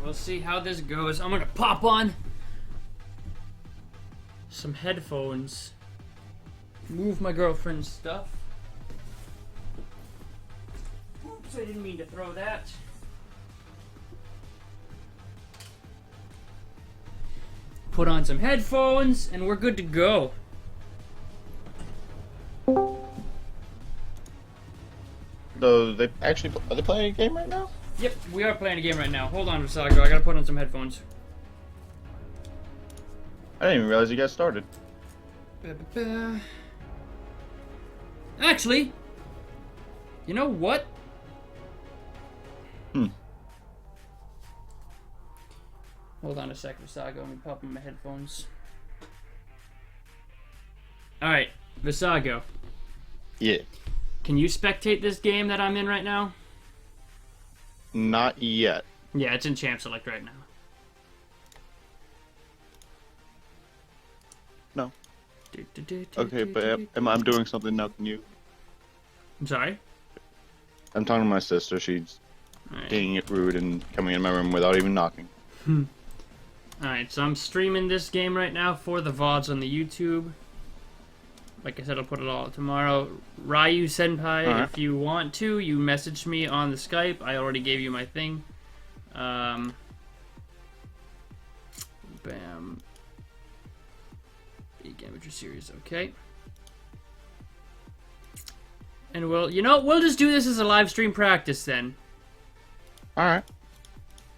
we'll see how this goes. I'm gonna pop on some headphones. Move my girlfriend's stuff. Oops, I didn't mean to throw that. Put on some headphones, and we're good to go. So are they playing a game right now? Yep, we are playing a game right now. Hold on, Visago. I gotta put on some headphones. I didn't even realize you guys started. Actually, you know what? Hold on a sec, Visago. Let me pop in my headphones. Alright, Visago. Yeah. Can you spectate this game that I'm in right now? Not yet. Yeah, it's in Champ Select right now. No. Okay, but I'm doing something now. Can you? I'm sorry? I'm talking to my sister. She's getting it rude and coming in my room without even knocking. Alright, so I'm streaming this game right now for the VODs on the YouTube. Like I said, I'll put it all tomorrow. Ryu Senpai, if you want to, you message me on the Skype. I already gave you my thing. Bam. Big Amateur Series, okay. And we'll just do this as a live stream practice then. Alright.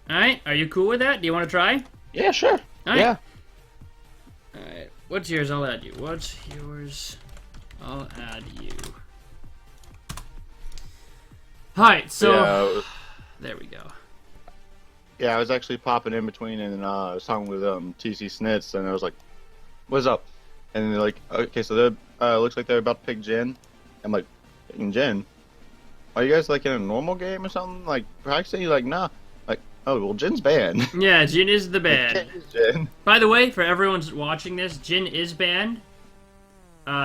Alright, are you cool with that? Do you want to try? Yeah, sure. All right. Yeah. Alright, what's yours? I'll add you. What's yours? I'll add you. Alright, so... Yeah, there we go. yeah, I was actually popping in between, and I was talking with TC Snitz, and I was like, "What's up?" And they're like, "Okay, so they're looks like they're about to pick Jin." I'm like, "Picking Jin? Are you guys like in a normal game or something? Like practicing?" He's like, "Nah." Like, "Oh, well, Jin's banned." Yeah, Jin is the banned. Jin. By the way, for everyone watching this, Jin is banned.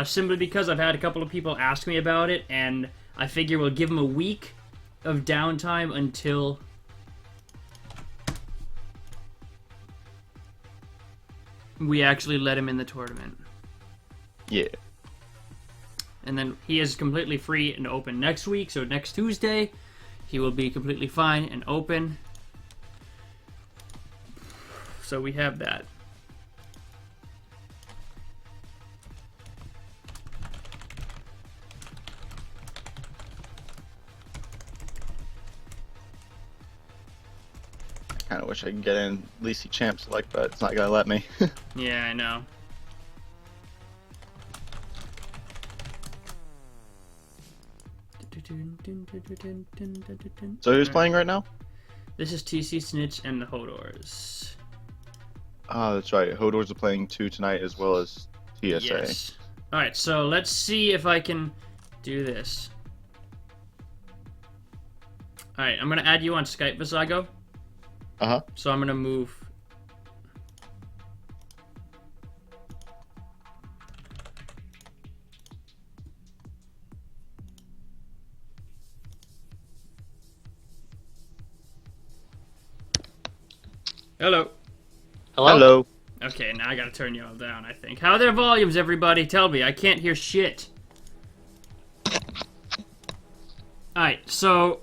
Simply because I've had a couple of people ask me about it, and I figure we'll give him a week of downtime until... we actually let him in the tournament. Yeah. And then he is completely free and open next week, so next Tuesday, he will be completely fine and open. So we have that. I kind of wish I could get in at least see Champ Select, but it's not gonna let me. Yeah, I know. So who's playing right now? This is TC Snitch and the Hodors. Oh, that's right. Hodors are playing 2 tonight as well as TSA. Yes. Alright, so let's see if I can do this. Alright, I'm going to add you on Skype, Visago. Uh-huh. So I'm going to move... Hello. Hello? Hello. Okay, now I gotta turn you all down, I think. How are their volumes, everybody? Tell me. I can't hear shit. Alright, so...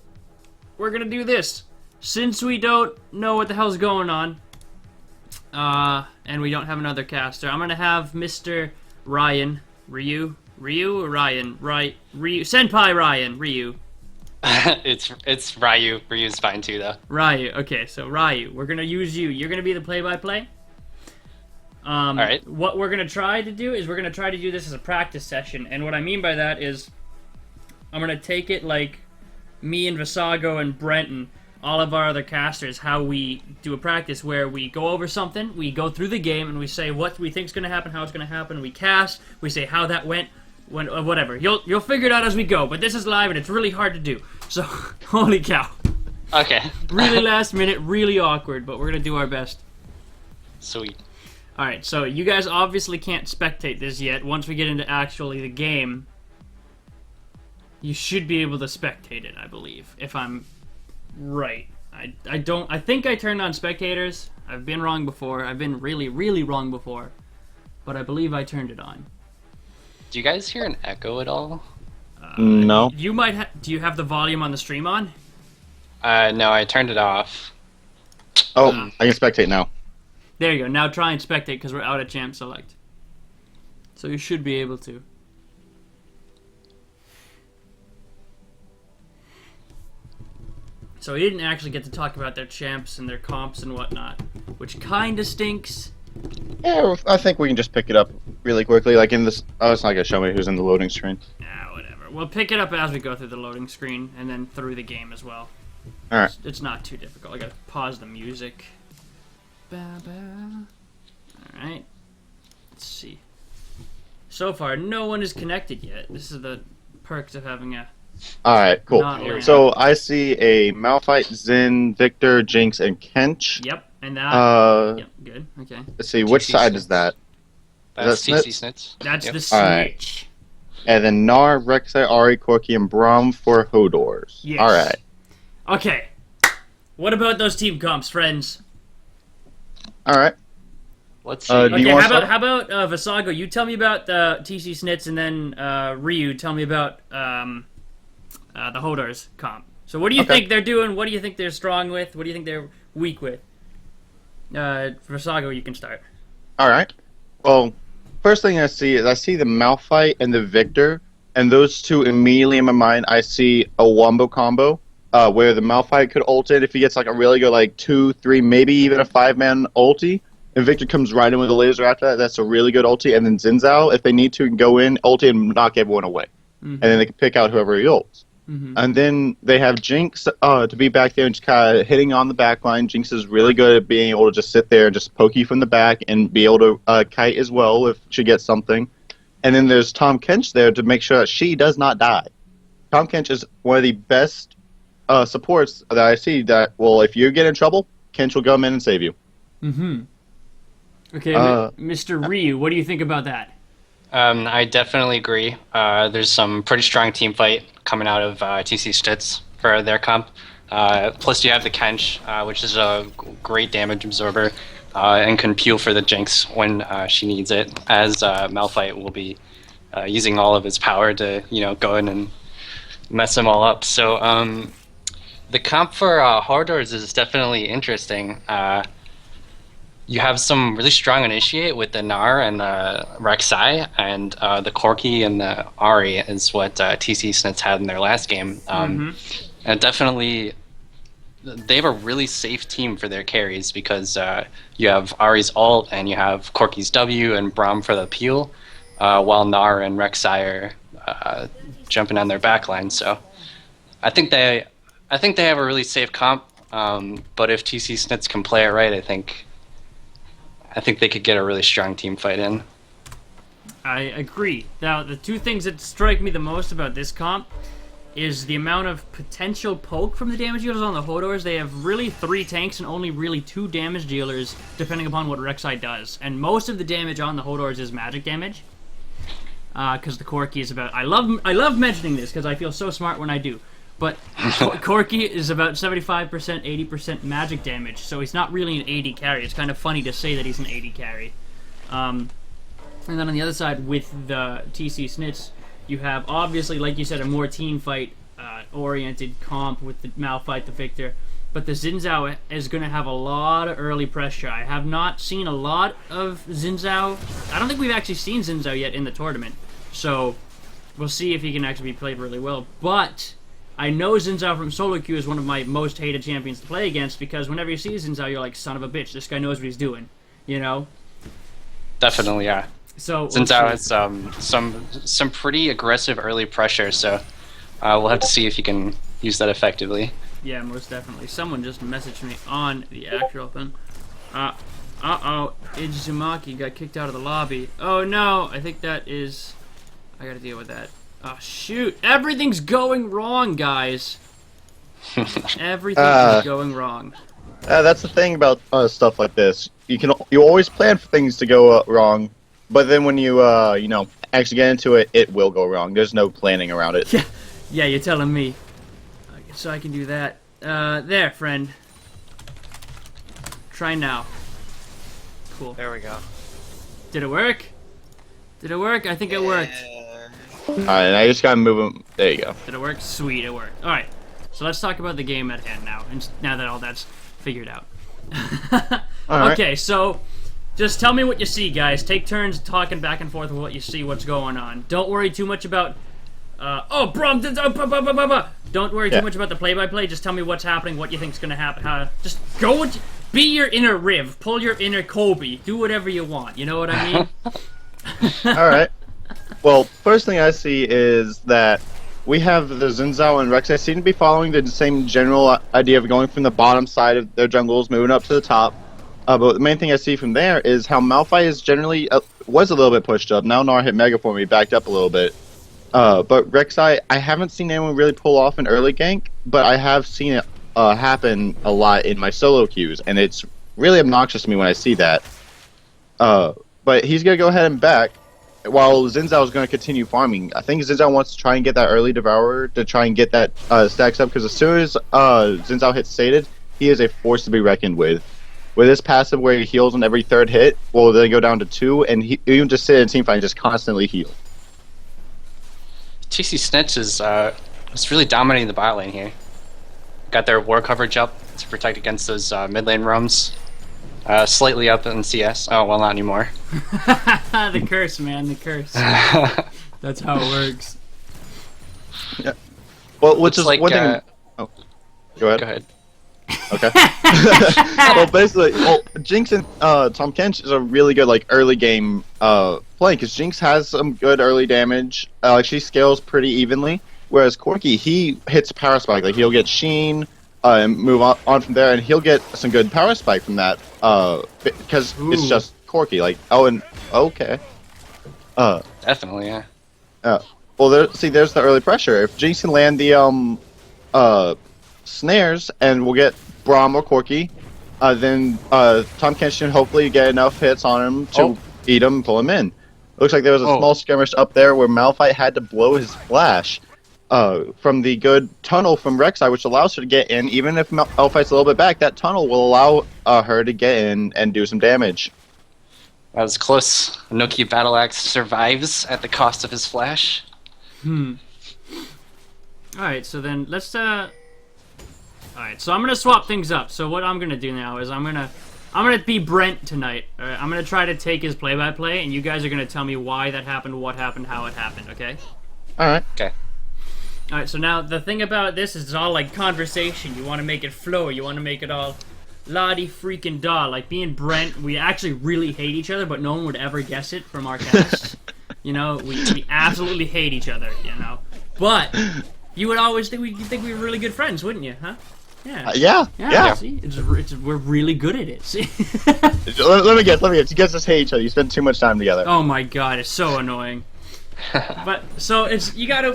we're gonna do this. Since we don't know what the hell's going on, and we don't have another caster, I'm gonna have Mr. Ryan. Ryu or Ryan? Ryu. Senpai Ryan. Ryu. it's Ryu. Ryu's fine too, though. Ryu. Okay, so Ryu, we're gonna use you. You're gonna be the play-by-play. All right. What we're gonna try to do is we're gonna try to do this as a practice session, and what I mean by that is I'm gonna take it like me and Visago and Brenton, all of our other casters, how we do a practice where we go over something, we go through the game, and we say what we think's gonna happen, how it's gonna happen. We cast, we say how that went. Whatever. You'll figure it out as we go, but this is live and it's really hard to do. So, holy cow. Okay. Really last minute, really awkward, but we're gonna do our best. Sweet. Alright, so you guys obviously can't spectate this yet. Once we get into actually the game, you should be able to spectate it, I believe, if I'm right. I don't. I think I turned on spectators. I've been wrong before. I've been really, really wrong before. But I believe I turned it on. Do you guys hear an echo at all? No. You might. Do you have the volume on the stream on? No, I turned it off. Oh, I can spectate now. There you go. Now try and spectate because we're out of champ select. So you should be able to. So we didn't actually get to talk about their champs and their comps and whatnot, which kind of stinks. Yeah, I think we can just pick it up really quickly. Like in this, oh, it's not gonna show me who's in the loading screen. Whatever. We'll pick it up as we go through the loading screen and then through the game as well. All right. It's not too difficult. I gotta pause the music. All right. Let's see. So far, no one is connected yet. This is the perks of having a. All right, cool. Not land. So I see a Malphite, Zin, Victor, Jinx, and Kench. Yep, and that. Yep, good. Okay. Let's see, which TC side Snits. is that? That's that TC Snits. That's Yep. the Alright. switch. And then Gnar, Rek'Sai, Ahri, Corki, and Braum for Hodors. Yes. All right. Okay. What about those team comps, friends? All right. Let's see. Do you Okay, wanna how about Visago? You tell me about the TC Snits, and then Ryu, tell me about the Hodors comp. So what do you Okay. think they're doing? What do you think they're strong with? What do you think they're weak with? Visago, you can start. All right. Well, first thing I see is I see the Malphite and the Victor, and those two immediately in my mind. I see a wombo combo where the Malphite could ult it if he gets like a really good like 2, 3, maybe even a 5-man ulti, and Victor comes right in with a laser after that. That's a really good ulti, and then Xin Zhao, if they need to, can go in, ulti, and knock everyone away, and then they can pick out whoever he ults. And then they have Jinx to be back there and just kind of hitting on the back line. Jinx is really good at being able to just sit there and just poke you from the back and be able to kite as well if she gets something. And then there's Tahm Kench there to make sure that she does not die. Tahm Kench is one of the best supports that I see that, well, if you get in trouble, Kench will come in and save you. Okay, Mr. Ryu, what do you think about that? I definitely agree. There's some pretty strong team fight coming out of TC Stitz for their comp. Plus, you have the Kench, which is a great damage absorber and can peel for the Jinx when she needs it, as Malphite will be using all of his power to, go in and mess them all up. So the comp for Hodors is definitely interesting. You have some really strong initiate with the Gnar and Rek'Sai, and the Corki and the Ahri is what TC Snits had in their last game. And definitely, they have a really safe team for their carries because you have Ahri's ult and you have Corki's W and Braum for the peel, while Gnar and Rek'Sai are jumping on their backline. So I think they have a really safe comp. But if TC Snits can play it right, I think they could get a really strong team fight in. I agree. Now, the two things that strike me the most about this comp is the amount of potential poke from the damage dealers on the Hodors. They have really 3 tanks and only really 2 damage dealers, depending upon what Rek'Sai does. And most of the damage on the Hodors is magic damage. Because the Corki is about... I love mentioning this, because I feel so smart when I do. But Corki is about 75%, 80% magic damage, so he's not really an AD carry. It's kind of funny to say that he's an AD carry. And then on the other side, with the TC Snits, you have, obviously, like you said, a more team fight oriented comp with the Malphite, the Victor. But the Xin Zhao is going to have a lot of early pressure. I have not seen a lot of Xin Zhao. I don't think we've actually seen Xin Zhao yet in the tournament. So we'll see if he can actually be played really well. But I know Xin Zhao from solo queue is one of my most hated champions to play against, because whenever you see Xin Zhao, you're like, son of a bitch, this guy knows what he's doing, Definitely, yeah. So Xin Zhao has some pretty aggressive early pressure, so we'll have to see if he can use that effectively. Yeah, most definitely. Someone just messaged me on the actual thing. Uh-oh, Izumaki got kicked out of the lobby. Oh no, I think that is... I gotta deal with that. Oh shoot, everything's going wrong, guys. Everything is going wrong. That's the thing about stuff like this. You always plan for things to go wrong, but then when you actually get into it, it will go wrong. There's no planning around it. Yeah, you're telling me. So I can do that. There, friend. Try now. Cool. There we go. Did it work? Did it work? I think it worked. Alright, I just gotta move him. There you go. Did it work? Sweet, it worked. Alright, so let's talk about the game at hand now, and now that all that's figured out. Alright. Okay, so just tell me what you see, guys. Take turns talking back and forth with what you see, what's going on. Don't worry too much about... don't worry too much about the play-by-play. Just tell me what's happening, what you think's gonna happen. Just go with... Be your inner Riv. Pull your inner Kobe. Do whatever you want. You know what I mean? Alright. Well, first thing I see is that we have the Xin Zhao and Rek'Sai seem to be following the same general idea of going from the bottom side of their jungles, moving up to the top. But the main thing I see from there is how Malphite is generally was a little bit pushed up. Now Gnar hit Mega for me, backed up a little bit. But Rek'Sai, I haven't seen anyone really pull off an early gank, but I have seen it happen a lot in my solo queues, and it's really obnoxious to me when I see that. But he's going to go ahead and back, while Xin Zhao is going to continue farming. I think Xin Zhao wants to try and get that early Devourer to try and get that stacks up, because as soon as Xin Zhao hits Sated, he is a force to be reckoned with. With his passive where he heals on every third hit, will then go down to 2, and he can just sit in a teamfight and just constantly heal. TC Snitch is really dominating the bot lane here. Got their war coverage up to protect against those mid lane roams. Slightly up in CS. Oh, well, not anymore. The curse, man, the curse. That's how it works. Yeah. Well, which is like, one thing... Oh, go ahead. Go ahead. Okay. Well, basically, Jinx and Tahm Kench is a really good early game play, because Jinx has some good early damage. She scales pretty evenly, whereas Corki, he hits power spike. He'll get Sheen and move on from there, and he'll get some good power spike from that because it's just Corki. Okay. Definitely, yeah. Well, there's the early pressure. If Jinx can land the snares, and we'll get Braum or Corki, then Tahm Kench should hopefully get enough hits on him to eat him and pull him in. Looks like there was a small skirmish up there where Malphite had to blow his flash from the good tunnel from Rek'Sai, which allows her to get in. Even if Malphite's a little bit back, that tunnel will allow her to get in and do some damage. That was close. Noki Battle Axe survives at the cost of his flash. Alright, so then let's Alright, so I'm gonna swap things up. So what I'm gonna do now is I'm gonna be Brent tonight. Alright, I'm gonna try to take his play-by-play, and you guys are gonna tell me why that happened, what happened, how it happened, okay? Alright. Okay. Alright, so now the thing about this is it's all like conversation. You wanna make it flow, you wanna make it all la-di freaking da. Like me and Brent, we actually really hate each other, but no one would ever guess it from our cast. You know, we absolutely hate each other, you know. But you would always think we were really good friends, wouldn't you, huh? Yeah. Yeah. See, we're really good at it. See. let me guess. You guys just hate each other. You spend too much time together. Oh my god, it's so annoying. But so you gotta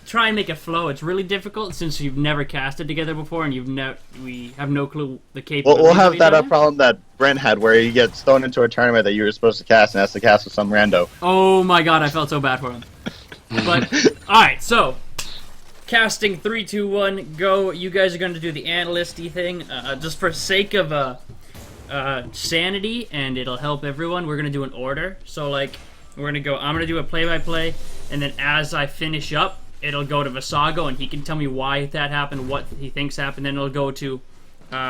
try and make it flow. It's really difficult since you've never casted together before, and we have no clue the capabilities. We'll have that problem that Brent had, where he gets thrown into a tournament that you were supposed to cast and has to cast with some rando. Oh my god, I felt so bad for him. But all right, so. Casting 3, 2, 1, go. You guys are going to do the analyst-y thing. Just for sake of sanity, and it'll help everyone, we're going to do an order. So, we're going to go, I'm going to do a play-by-play, and then as I finish up, it'll go to Visago, and he can tell me why that happened, what he thinks happened. Then it'll go to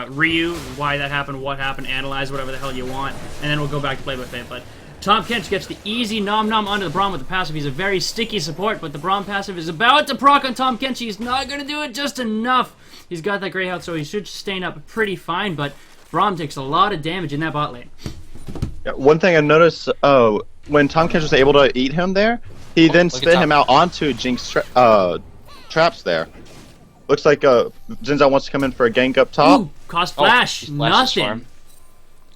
Ryu, why that happened, what happened, analyze whatever the hell you want, and then we'll go back to play-by-play. But Tahm Kench gets the easy nom-nom onto the Braum with the passive. He's a very sticky support, but the Braum passive is about to proc on Tahm Kench. He's not going to do it just enough. He's got that gray health, so he should sustain up pretty fine, but Braum takes a lot of damage in that bot lane. Yeah, one thing I noticed, when Tahm Kench was able to eat him there, he then spit him out onto Jinx traps there. Looks like Xin Zhao wants to come in for a gank up top. Ooh, cost flash. Nothing. Storm.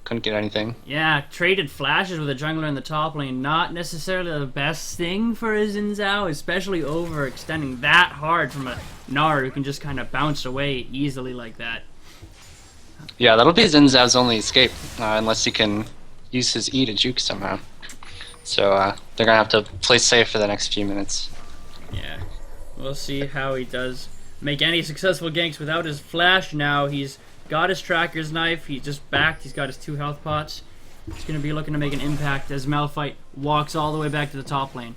Couldn't get anything. Yeah, traded flashes with a jungler in the top lane. Not necessarily the best thing for a Xin Zhao, especially overextending that hard from a Gnar who can just kind of bounce away easily like that. Yeah, that'll be Xin Zhao's only escape, unless he can use his E to juke somehow. So they're going to have to play safe for the next few minutes. Yeah, we'll see how he does make any successful ganks without his flash. Now he's got his tracker's knife. He just backed. He's got his 2 health pots. He's going to be looking to make an impact as Malphite walks all the way back to the top lane.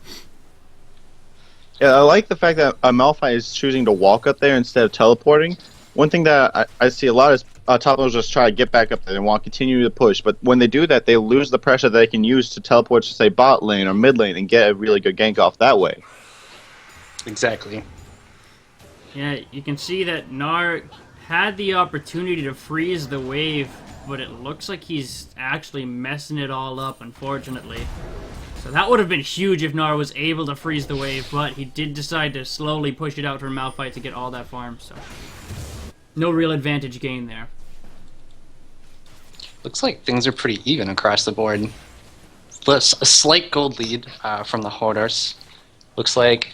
Yeah, I like the fact that Malphite is choosing to walk up there instead of teleporting. One thing that I see a lot is top laners just try to get back up there and want to continue to push, but when they do that, they lose the pressure they can use to teleport to, say, bot lane or mid lane and get a really good gank off that way. Exactly. Yeah, you can see that Gnar had the opportunity to freeze the wave, but it looks like he's actually messing it all up, unfortunately. So that would have been huge if Gnar was able to freeze the wave, but he did decide to slowly push it out for Malphite to get all that farm, so no real advantage gained there. Looks like things are pretty even across the board. A slight gold lead from the Hodors. Looks like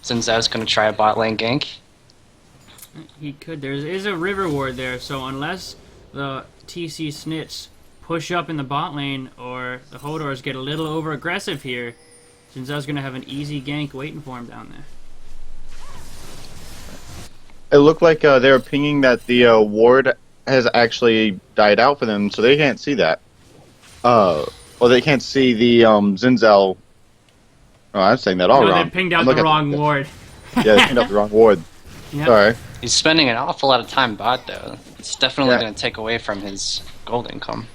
Xin Zhao's going to try a bot lane gank. He could. There is a river ward there, so unless the TC Snits push up in the bot lane or the Hodors get a little over aggressive here, Xin Zhao's going to have an easy gank waiting for him down there. It looked like they were pinging that the ward has actually died out for them, so they can't see that. Well, they can't see the Xin Zhao. Oh, I'm saying that all wrong. They pinged out the wrong ward. Yeah, they pinged out the wrong ward. Yep. Sorry. He's spending an awful lot of time bot, though. It's definitely Yeah. going to take away from his gold income.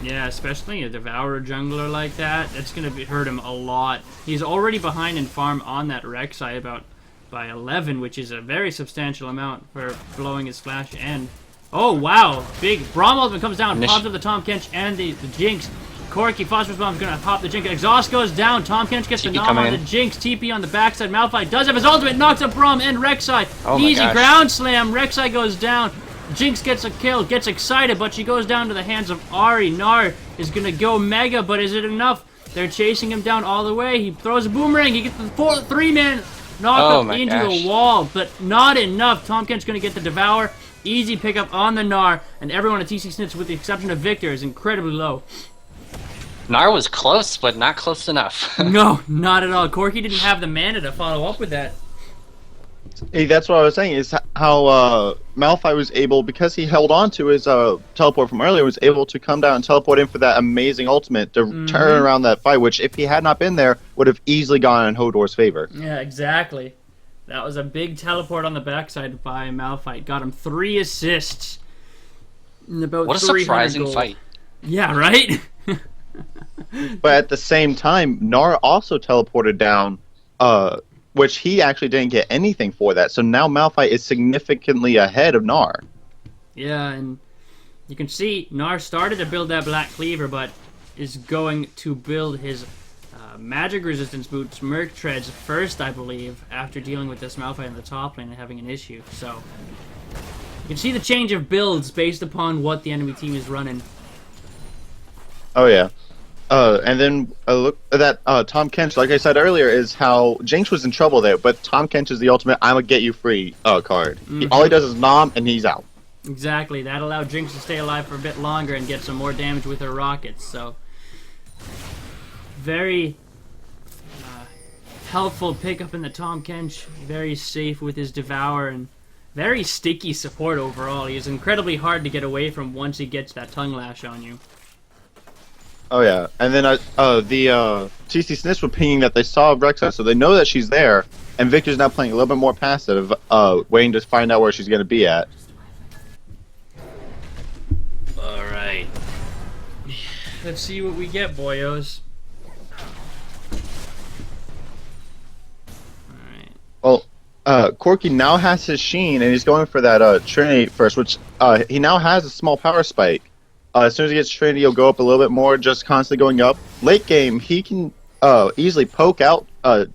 Yeah, especially a Devourer jungler like that. That's going to hurt him a lot. He's already behind in farm on that Rek'Sai by 11, which is a very substantial amount for blowing his flash end. Oh, wow. Big Braum ultimate comes down, pops up the Tahm Kench and the Jinx. Corki, Phosphorus Bomb's gonna pop the Jinx. Exhaust goes down. Tahm Kench gets the nom on the Jinx. TP on the backside. Malphite does have his ultimate. Knocks up Braum and Rek'Sai. Easy ground slam. Rek'Sai goes down. Jinx gets a kill. Gets excited, but she goes down to the hands of Ahri. Gnar is gonna go mega, but is it enough? They're chasing him down all the way. He throws a boomerang. He gets the 3-man knock up into a wall, but not enough. Tahm Kench gonna get the Devour. Easy pickup on the Gnar, and everyone at TC Snits, with the exception of Victor, is incredibly low. Gnar was close, but not close enough. No, not at all. Corki didn't have the mana to follow up with that. Hey, that's what I was saying, is how Malphite was able, because he held on to his teleport from earlier, was able to come down and teleport in for that amazing ultimate to turn around that fight, which, if he had not been there, would have easily gone in Hodor's favor. Yeah, exactly. That was a big teleport on the backside by Malphite. Got him 3 assists. And about what a surprising gold. fight. Yeah, right? But at the same time, Gnar also teleported down, which he actually didn't get anything for that. So now Malphite is significantly ahead of Gnar. Yeah, and you can see Gnar started to build that Black Cleaver, but is going to build his magic resistance boots, Merc Treads, first, I believe, after dealing with this Malphite in the top lane and having an issue. So you can see the change of builds based upon what the enemy team is running. Oh, yeah. And then look at that Tahm Kench, like I said earlier, is how Jinx was in trouble there, but Tahm Kench is the ultimate I'm gonna get you free card. All he does is nom and he's out. Exactly. That allowed Jinx to stay alive for a bit longer and get some more damage with her rockets. So very helpful pickup in the Tahm Kench. Very safe with his Devour and very sticky support overall. He is incredibly hard to get away from once he gets that tongue lash on you. Oh yeah, and then the TC Snits were pinging that they saw Rek'Sai, so they know that she's there, and Victor's now playing a little bit more passive, waiting to find out where she's going to be at. Alright. Let's see what we get, boyos. Alright. Well, Corki now has his Sheen, and he's going for that Trinity first, which he now has a small power spike. As soon as he gets Trinity, he'll go up a little bit more, just constantly going up. Late game, he can easily poke out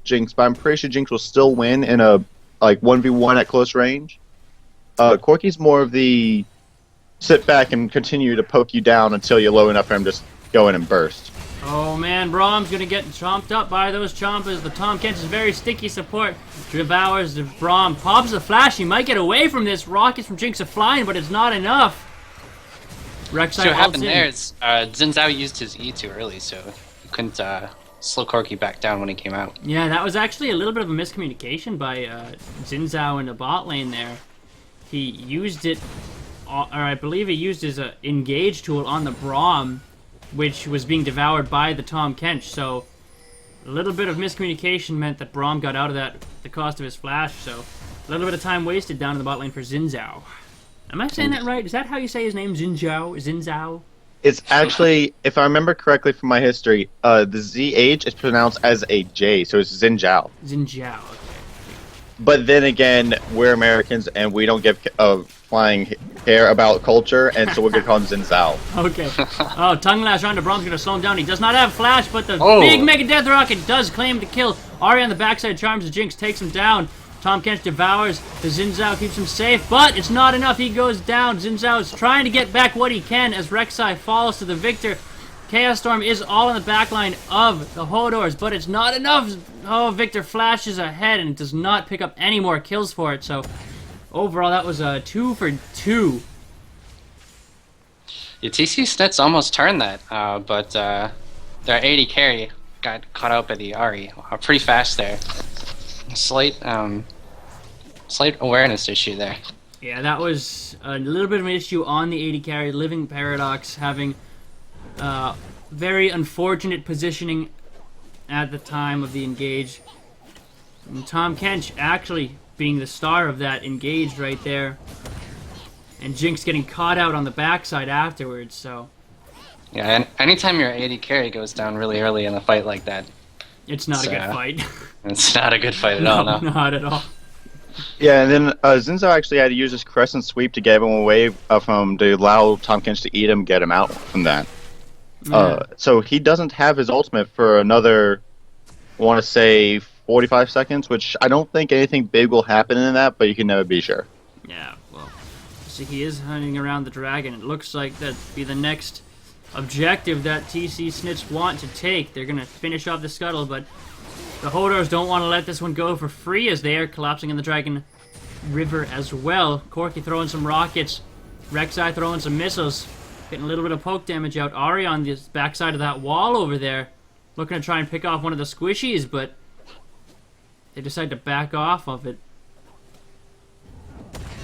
Jinx, but I'm pretty sure Jinx will still win in a 1v1 at close range. Corki's more of the sit back and continue to poke you down until you're low enough for him to go in and burst. Oh man, Braum's gonna get chomped up by those chompers. The Tahm Kench is very sticky support. Devours the Braum, pops the flash. He might get away from this. Rockets from Jinx are flying, but it's not enough. Rek'Sai So what happened there is Xin Zhao used his E too early, so he couldn't slow Corki back down when he came out. Yeah, that was actually a little bit of a miscommunication by Xin Zhao in the bot lane there. He used it or I believe he used his engage tool on the Braum, which was being devoured by the Tahm Kench. So a little bit of miscommunication meant that Braum got out of that at the cost of his flash. So a little bit of time wasted down in the bot lane for Xin Zhao. Am I saying that right? Is that how you say his name, Xin Zhao? Xin Zhao? It's actually, if I remember correctly from my history, the ZH is pronounced as a J, so it's Xin Zhao. Xin Zhao, okay. But then again, we're Americans and we don't give flying care about culture, and so we're gonna call him Xin Zhao. Okay. Oh, Tongue Lash onto Braum's gonna slow him down. He does not have flash, but the Oh. big Mega Death Rocket does claim to kill. Ari on the backside charms the Jinx, takes him down. Tahm Kench devours. The Xin Zhao keeps him safe, but it's not enough. He goes down. Xin Zhao is trying to get back what he can as Rek'Sai falls to the victor. Chaos Storm is all in the backline of the Hodors, but it's not enough. Oh, Victor flashes ahead and does not pick up any more kills for it. So overall, that was a 2 for 2. Yeah, TC Snits almost turned that, but their AD carry got caught out by the Ahri pretty fast there. Slight awareness issue there. Yeah, that was a little bit of an issue on the AD carry. Living Paradox having very unfortunate positioning at the time of the engage. And Tahm Kench actually being the star of that engage right there. And Jinx getting caught out on the backside afterwards, so Yeah, and anytime your AD carry goes down really early in a fight like that, it's not a good fight. it's not a good fight at all. No. Not at all. Yeah, and then Xin Zhao actually had to use his Crescent Sweep to get him away to allow Tahm Kench to eat him, get him out from that. So he doesn't have his ultimate for another, I want to say, 45 seconds, which I don't think anything big will happen in that, but you can never be sure. Yeah, well, see, he is hunting around the dragon. It looks like that'd be the next objective that TC Snits want to take. They're going to finish off the scuttle, but the Hodors don't want to let this one go for free as they are collapsing in the Dragon River as well. Corki throwing some rockets. Rek'Sai throwing some missiles. Getting a little bit of poke damage out. Ahri on the backside of that wall over there. Looking to try and pick off one of the squishies, but they decide to back off of it.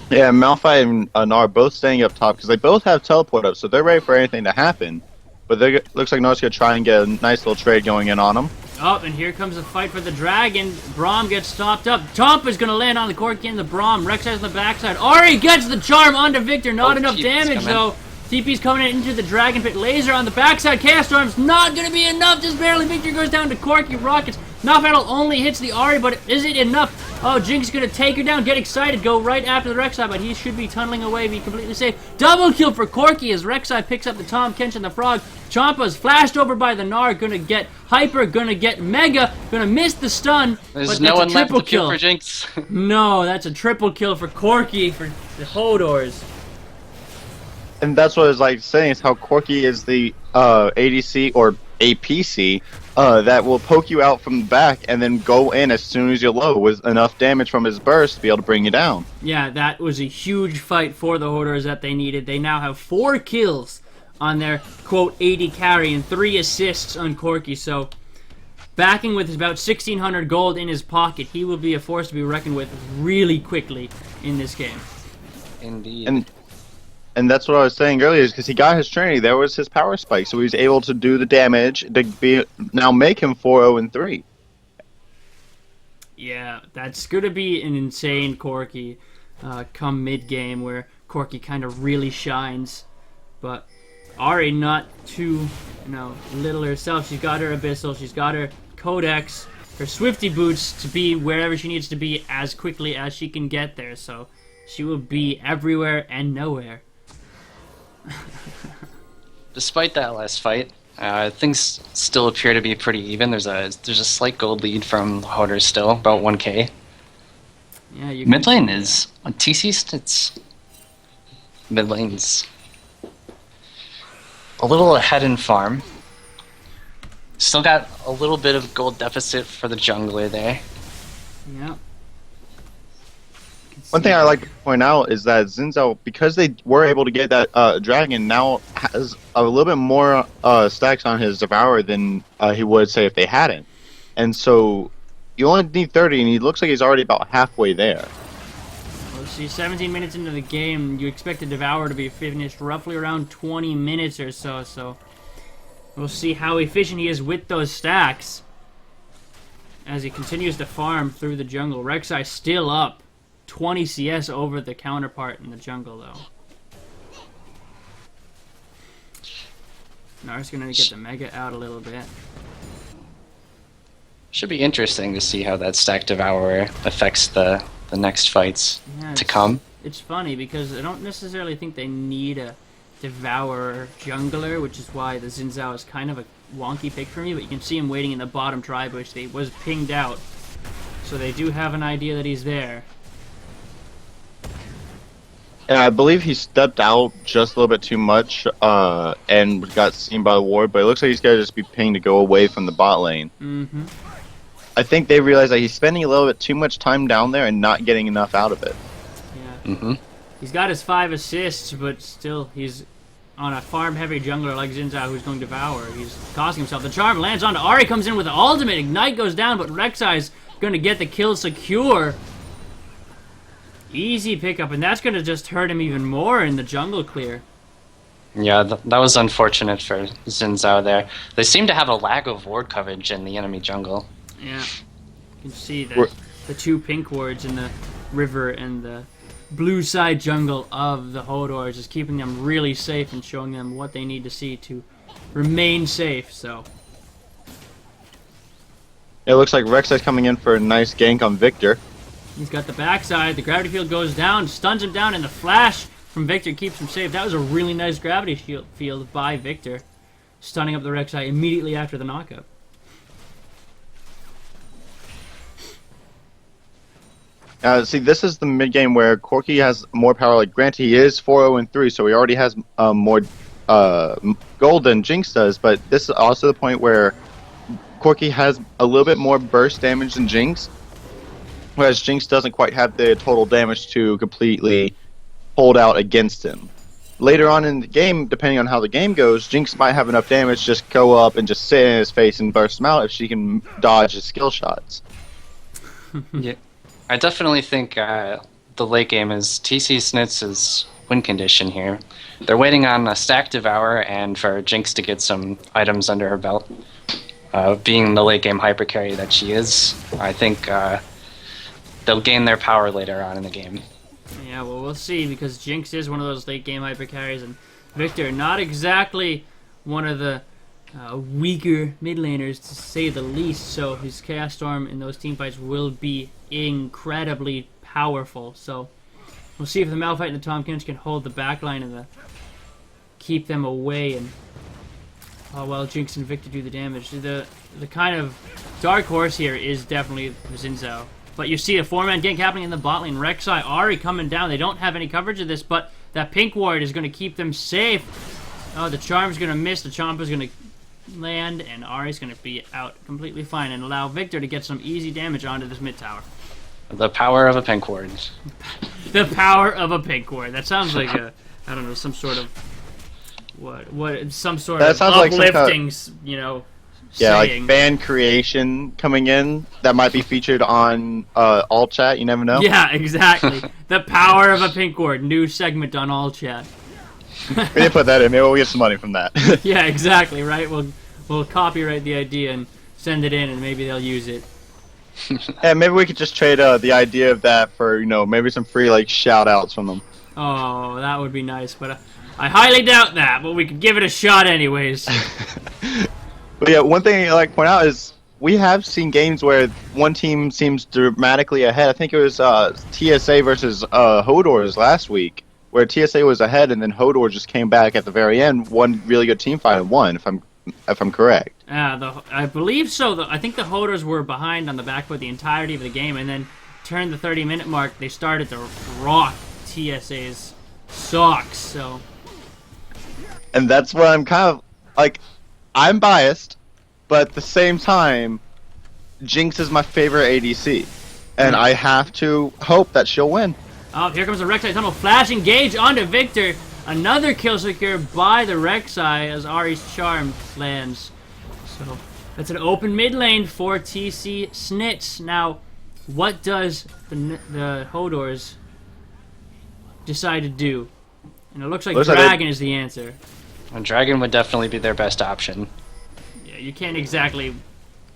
Yeah, Malphite and Gnar both staying up top because they both have teleport up, so they're ready for anything to happen. But looks like Gnar's going to try and get a nice little trade going in on them. Oh, and here comes a fight for the dragon. Braum gets stopped up. Chompa's going to land on the Corki and the Braum. Rek'Sai's on the backside. Ahri gets the charm onto Victor. Not enough damage, though. TP's coming into the Dragon Pit. Laser on the backside. Chaos Storm's not going to be enough. Just barely. Victor goes down to Corki. Rockets. Knot Battle only hits the Ahri, but is it enough? Oh, Jinx is going to take her down. Get excited. Go right after the Rek'Sai, but he should be tunneling away. Be completely safe. Double kill for Corki as Rek'Sai picks up the Tahm Kench and the Frog. Champa's flashed over by the Gnar. Going to get Hyper. Going to get Mega. Going to miss the stun. There's but no that's one a left triple to kill kill for Jinx. No, that's a triple kill for Corki for the Hodors. And that's what I was like saying, is how Corki is the ADC or APC that will poke you out from the back and then go in as soon as you're low with enough damage from his burst to be able to bring you down. Yeah, that was a huge fight for the Hodors that they needed. They now have 4 kills on their, quote, AD carry and 3 assists on Corki. So, backing with about 1,600 gold in his pocket, he will be a force to be reckoned with really quickly in this game. Indeed. And that's what I was saying earlier, is because he got his Trinity, there was his power spike, so he was able to do the damage to now make him 4-0-3. Yeah, that's going to be an insane Corki come mid-game where Corki kind of really shines. But Ahri not too, little herself. She's got her Abyssal, she's got her Codex, her Swifty boots to be wherever she needs to be as quickly as she can get there. So she will be everywhere and nowhere. Despite that last fight, things still appear to be pretty even. There's a slight gold lead from Hodors still, about 1k. Yeah, you Mid lane is on TC. It's mid lane's a little ahead in farm. Still got a little bit of gold deficit for the jungler there. Yeah. One thing I like to point out is that Xin Zhao, because they were able to get that dragon, now has a little bit more stacks on his Devourer than he would, say, if they hadn't. And so you only need 30, and he looks like he's already about halfway there. Well, See, 17 minutes into the game, you expect the Devour to be finished roughly around 20 minutes or so, so we'll see how efficient he is with those stacks as he continues to farm through the jungle. Rek'Sai still up 20 CS over the counterpart in the jungle, though. Nar's gonna get the Mega out a little bit. Should be interesting to see how that stack Devourer affects the next fights to come. It's funny because I don't necessarily think they need a Devourer jungler, which is why the Xin Zhao is kind of a wonky pick for me, but you can see him waiting in the bottom tri-bush. He was pinged out, so they do have an idea that he's there. And I believe he stepped out just a little bit too much and got seen by the ward, but it looks like he's got to just be pinged to go away from the bot lane. Mm-hmm. I think they realize that he's spending a little bit too much time down there and not getting enough out of it. Yeah. Mm-hmm. He's got his 5 assists, but still, he's on a farm-heavy jungler like Xin Zhao who's going to Devour. He's costing himself. The charm lands onto Ahri, comes in with the ultimate. Ignite goes down, but Rek'Sai's going to get the kill secure. Easy pickup, and that's going to just hurt him even more in the jungle clear. Yeah, that was unfortunate for Xin Zhao there. They seem to have a lack of ward coverage in the enemy jungle. Yeah, you can see the 2 pink wards in the river and the blue side jungle of the Hodors is keeping them really safe and showing them what they need to see to remain safe, so. It looks like Rek'Sai's coming in for a nice gank on Victor. He's got the backside, the gravity field goes down, stuns him down, and the flash from Victor keeps him safe. That was a really nice gravity field by Victor, stunning up the Rek'Sai immediately after the knockup. See, this is the mid game where Corki has more power. Like, granted, he is 4-0-3, so he already has more gold than Jinx does. But this is also the point where Corki has a little bit more burst damage than Jinx, whereas Jinx doesn't quite have the total damage to completely hold out against him. Later on in the game, depending on how the game goes, Jinx might have enough damage to just go up and just sit in his face and burst him out if she can dodge his skill shots. Yeah. I definitely think the late game is TC Snitz's win condition here. They're waiting on a stack Devour and for Jinx to get some items under her belt. Being the late game hyper carry that she is, I think they'll gain their power later on in the game. Yeah, well, we'll see, because Jinx is one of those late game hyper carries, and Victor, not exactly one of the weaker mid laners, to say the least, so his Chaos Storm in those team fights will be incredibly powerful. So we'll see if the Malphite and the Tomkins can hold the backline and keep them away, and while Jinx and Victor do the damage. The kind of dark horse here is definitely Xin Zhao. But you see a 4-man gank happening in the bot lane. Rek'Sai, Ahri coming down. They don't have any coverage of this, but that pink ward is going to keep them safe. Oh, the charm's going to miss. The Chompa's going to land, and Ahri's going to be out completely fine and allow Victor to get some easy damage onto this mid tower. The power of a pink ward. The power of a pink ward. That sounds like a, I don't know, some sort of some sort of uplifting, you know, yeah, saying. like fan creation coming in that might be featured on all chat. You never know. Yeah, exactly. The power of a pink ward. New segment on all chat. We didn't put that in. Maybe we'll get some money from that. Yeah, exactly. Right. We'll copyright the idea and send it in, and maybe they'll use it. And maybe we could just trade the idea of that for maybe some free shout outs from them. Oh, that would be nice, but I highly doubt that. But we could give it a shot anyways. But yeah, one thing I like to point out is we have seen games where one team seems dramatically ahead. I think it was TSA versus Hodors last week, where TSA was ahead and then Hodor just came back at the very end, won really good team fight and won, if I'm correct. I believe so. I think the Hodors were behind on the back foot the entirety of the game, and then turned the 30-minute mark, they started to rock TSA's socks. So, and that's where I'm kind of like, I'm biased, but at the same time, Jinx is my favorite ADC, and I have to hope that she'll win. Oh, here comes the Rek'Sai tunnel. Flash engage onto Victor. Another kill secure by the Rek'Sai as Ahri's charm lands. So that's an open mid lane for TC Snitz. Now, what does the Hodors decide to do? And it looks like Looks like Dragon is the answer. And Dragon would definitely be their best option. Yeah, you can't exactly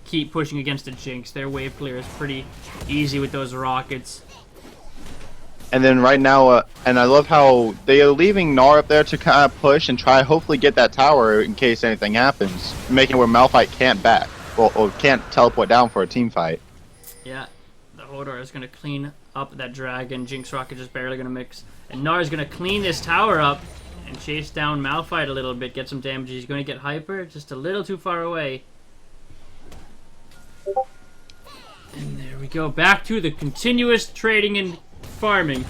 keep pushing against the Jinx. Their wave clear is pretty easy with those rockets. And then right now, and I love how they are leaving Gnar up there to kind of push and try hopefully get that tower in case anything happens, making it where Malphite can't back, or can't teleport down for a team fight. Yeah, the Hodor is going to clean up that Dragon. Jinx rocket just barely going to mix. And Gnar is going to clean this tower up and chase down Malphite a little bit, get some damage. He's going to get hyper, just a little too far away. And there we go, back to the continuous trading and farming.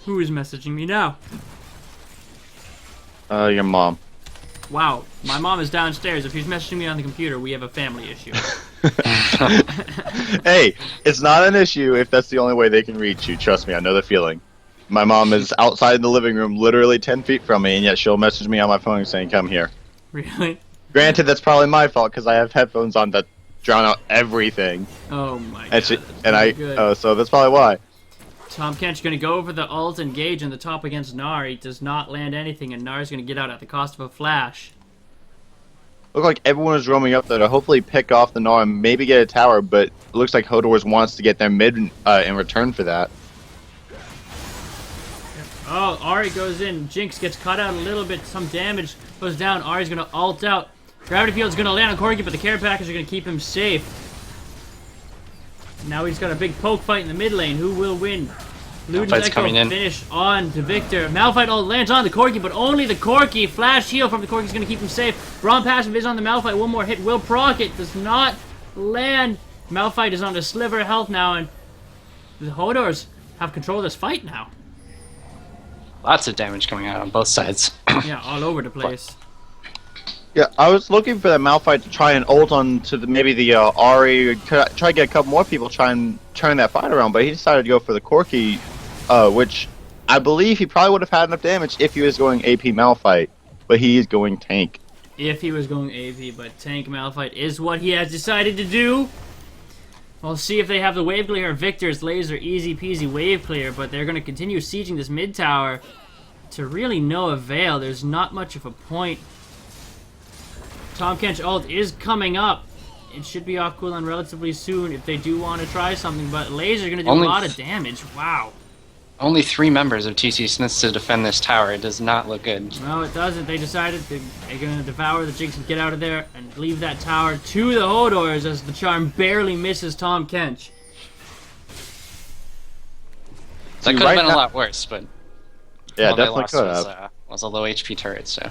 Who is messaging me now? Your mom. Wow, my mom is downstairs. If she's messaging me on the computer, we have a family issue. Hey, it's not an issue if that's the only way they can reach you. Trust me, I know the feeling. My mom is outside in the living room, literally 10 feet from me, and yet she'll message me on my phone saying, come here. Really? Granted, that's probably my fault because I have headphones on that drown out everything. Oh my god. So that's probably why. Tom Kent's going to go for the ult engage on the top against Gnar. He does not land anything, and Gnar's going to get out at the cost of a flash. Look like everyone is roaming up there to hopefully pick off the Gnar and maybe get a tower, but it looks like Hodors wants to get their mid in return for that. Oh, Ahri goes in. Jinx gets cut out a little bit. Some damage goes down. Ahri's going to ult out. Gravity Field's going to land on Corki, but the care package are going to keep him safe. Now he's got a big poke fight in the mid lane. Who will win? Luden's Echo finish on to Victor. Malphite ult lands on the Corki, but only the Corki. Flash heal from the Corki is going to keep him safe. Braum passive is on the Malphite. One more hit will proc it. Does not land. Malphite is on the sliver health now, and the Hodors have control of this fight now. Lots of damage coming out on both sides. Yeah, all over the place. Yeah, I was looking for that Malphite to try and ult on to maybe the Ahri, try to get a couple more people, try and turn that fight around, but he decided to go for the Corki, which I believe he probably would have had enough damage if he was going AP Malphite, but he is going tank. If he was going AP, but tank Malphite is what he has decided to do. We'll see if they have the wave clear. Victor's laser easy peasy wave clear, but they're going to continue sieging this mid tower to really no avail. There's not much of a point. Tom Kench ult is coming up. It should be off cooldown relatively soon if they do want to try something, but laser going to do a lot of damage. Wow. Only 3 members of TC Smiths to defend this tower. It does not look good. No, it doesn't. They decided they're going to devour the Jinx and get out of there and leave that tower to the Hodors as the charm barely misses Tom Kench. That could have been a lot worse, but yeah, definitely could have. Was a low HP turret, so.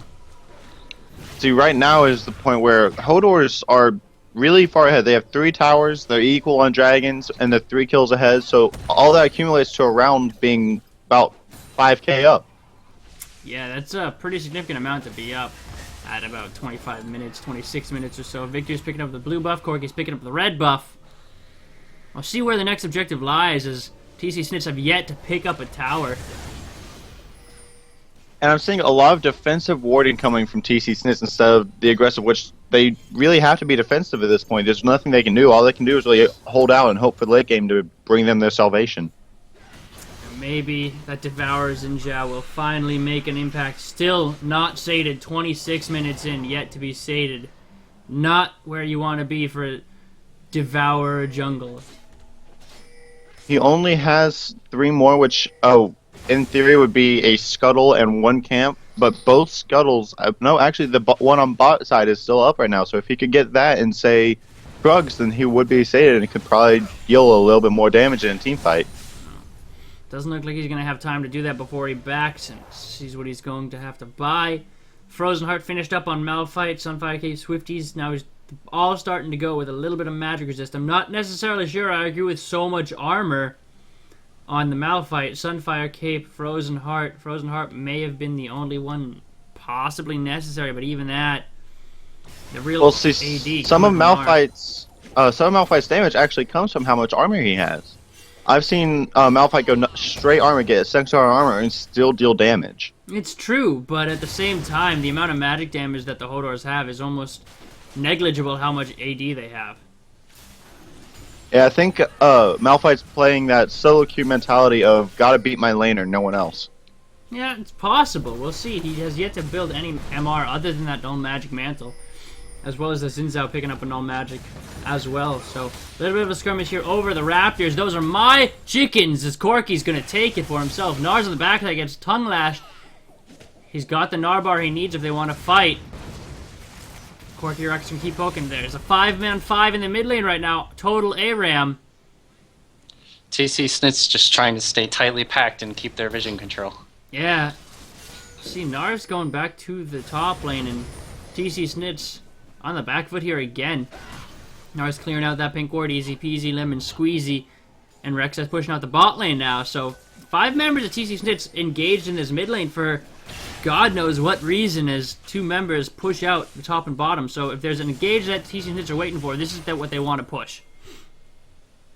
See, right now is the point where Hodors are really far ahead. They have 3 towers, they're equal on dragons, and they're 3 kills ahead, so all that accumulates to a round being about 5k up. Yeah, that's a pretty significant amount to be up at about 25 minutes, 26 minutes or so. Victor's picking up the blue buff, Corki's picking up the red buff. I'll see where the next objective lies, as TC Snits have yet to pick up a tower. And I'm seeing a lot of defensive warding coming from TC Snits instead of the aggressive, which they really have to be defensive at this point. There's nothing they can do. All they can do is really hold out and hope for the late game to bring them their salvation. Maybe that Devourer's Ninja will finally make an impact. Still not sated. 26 minutes in, yet to be sated. Not where you want to be for Devourer Jungle. He only has 3 more, which, in theory would be a scuttle and 1 camp, but both scuttles, no, actually the one on bot side is still up right now, so if he could get that and say drugs, then he would be sated and it could probably deal a little bit more damage in a team fight. Doesn't look like he's going to have time to do that before he backs and sees what he's going to have to buy. Frozen Heart finished up on Malphite, Sunfire Cape, Swifties, now he's all starting to go with a little bit of magic resist. I'm not necessarily sure I agree with so much armor on the Malphite. Sunfire Cape, Frozen Heart. Frozen Heart may have been the only one possibly necessary, but even that, the real AD. Some of Malphite's damage actually comes from how much armor he has. I've seen Malphite go straight armor, get essential armor, and still deal damage. It's true, but at the same time, the amount of magic damage that the Hodors have is almost negligible how much AD they have. Yeah, I think Malphite's playing that solo queue mentality of gotta beat my lane or no one else. Yeah, it's possible. We'll see. He has yet to build any MR other than that Null Magic Mantle, as well as the Xin Zhao picking up a Null Magic as well. So, a little bit of a skirmish here over the Raptors. Those are my chickens, as Corky's going to take it for himself. Nar's on the back that gets tongue lashed. He's got the Gnar bar he needs if they want to fight. Corky Rex can keep poking there. There's a 5-man-5 in the mid lane right now. Total ARAM. TC Snit's just trying to stay tightly packed and keep their vision control. Yeah. See, Nar's going back to the top lane, and TC Snit's on the back foot here again. Nar's clearing out that pink ward, easy peasy, lemon squeezy. And Rex is pushing out the bot lane now. So, 5 members of TC Snit's engaged in this mid lane for God knows what reason, as 2 members push out the top and bottom. So if there's an engage that TC Snitch are waiting for, this is what they want to push.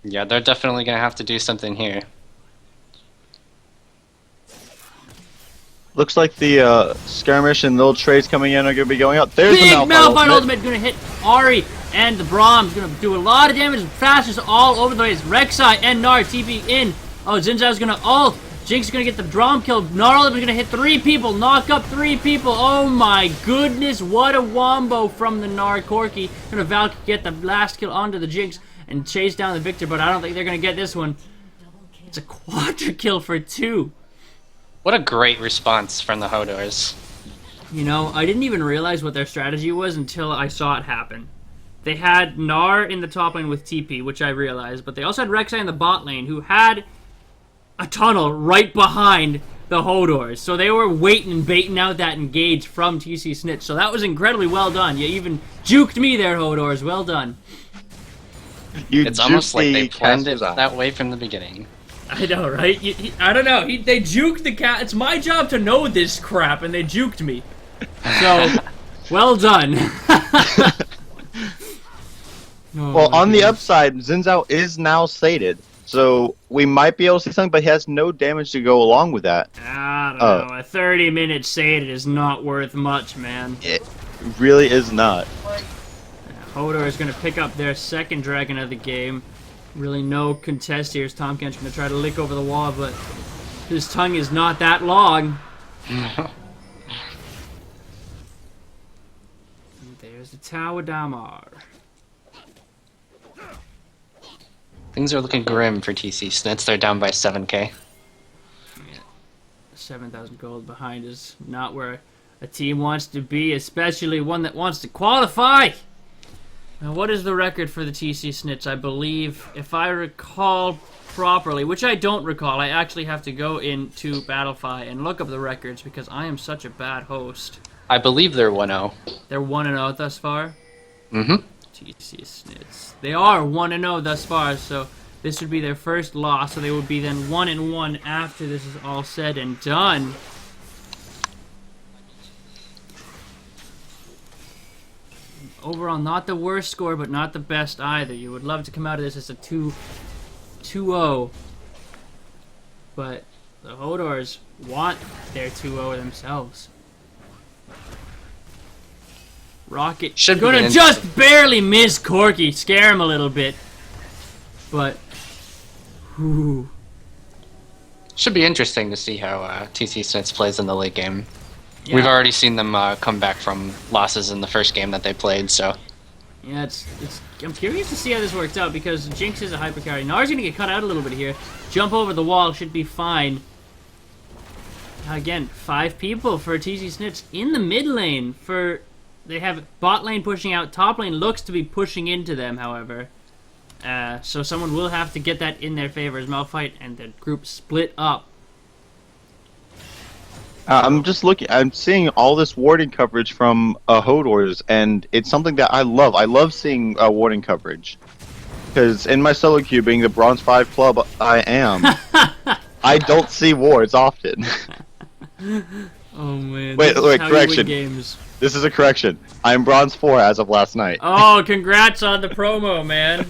Yeah, they're definitely going to have to do something here. Looks like the skirmish and little trades coming in are going to be going up. There's Big the Malphite ultimate going to hit Ahri, and the Brahm's going to do a lot of damage. Fastest all over the place. Rek'Sai and Gnar TP in. Oh, Xin Zhao's going to ult. Jinx is going to get the Drum kill. Gnar is going to hit 3 people. Knock up 3 people. Oh my goodness. What a wombo from the Gnar. Corky going to Valk get the last kill onto the Jinx and chase down the Victor, but I don't think they're going to get this one. It's a quadra kill for 2. What a great response from the Hodors. You know, I didn't even realize what their strategy was until I saw it happen. They had Gnar in the top lane with TP, which I realized, but they also had Rek'Sai in the bot lane, who had a tunnel right behind the Hodors. So they were waiting and baiting out that engage from TC Snitch. So that was incredibly well done. You even juked me there, Hodors. Well done. It's almost like they planned it that way from the beginning. I know, right? I don't know. They juked the cat. It's my job to know this crap, and they juked me. So, well done. Well, on the upside, Xin Zhao is now sated. So we might be able to see something, but he has no damage to go along with that. I don't know. A 30-minute sated is not worth much, man. It really is not. Hodor is going to pick up their second dragon of the game. Really no contest here as Tomken's going to try to lick over the wall, but his tongue is not that long. And there's the Tower Damar. Things are looking grim for TC Snits. They're down by 7k. Yeah. 7,000 gold behind is not where a team wants to be, especially one that wants to qualify. Now, what is the record for the TC Snits? I believe, if I recall properly, which I don't recall, I actually have to go into Battlefy and look up the records because I am such a bad host. I believe they're 1-0. They're 1-0 thus far? Mm-hmm. TC Snits. They are 1-0 thus far, so this would be their first loss, so they would be then 1-1 after this is all said and done. Overall, not the worst score, but not the best either. You would love to come out of this as a 2-0. But the Hodors want their 2-0 themselves. Rocket Should gonna just barely miss Corky, scare him a little bit. But, whew. Should be interesting to see how TC Snits plays in the late game. Yeah. We've already seen them come back from losses in the first game that they played, so... Yeah, I'm curious to see how this works out, because Jinx is a hypercarry. Nar's gonna get cut out a little bit here. Jump over the wall, should be fine. Again, 5 people for TC Snits in the mid lane. They have bot lane pushing out, top lane looks to be pushing into them, however. So someone will have to get that in their favor as Malphite and the group split up. I'm seeing all this warding coverage from Hodors, and it's something that I love. I love seeing warding coverage. Because in my solo queue, being the Bronze 5 club I am, I don't see wards often. Oh man. Wait, correction. Games. This is a correction. I'm Bronze 4 as of last night. Oh, congrats on the promo, man.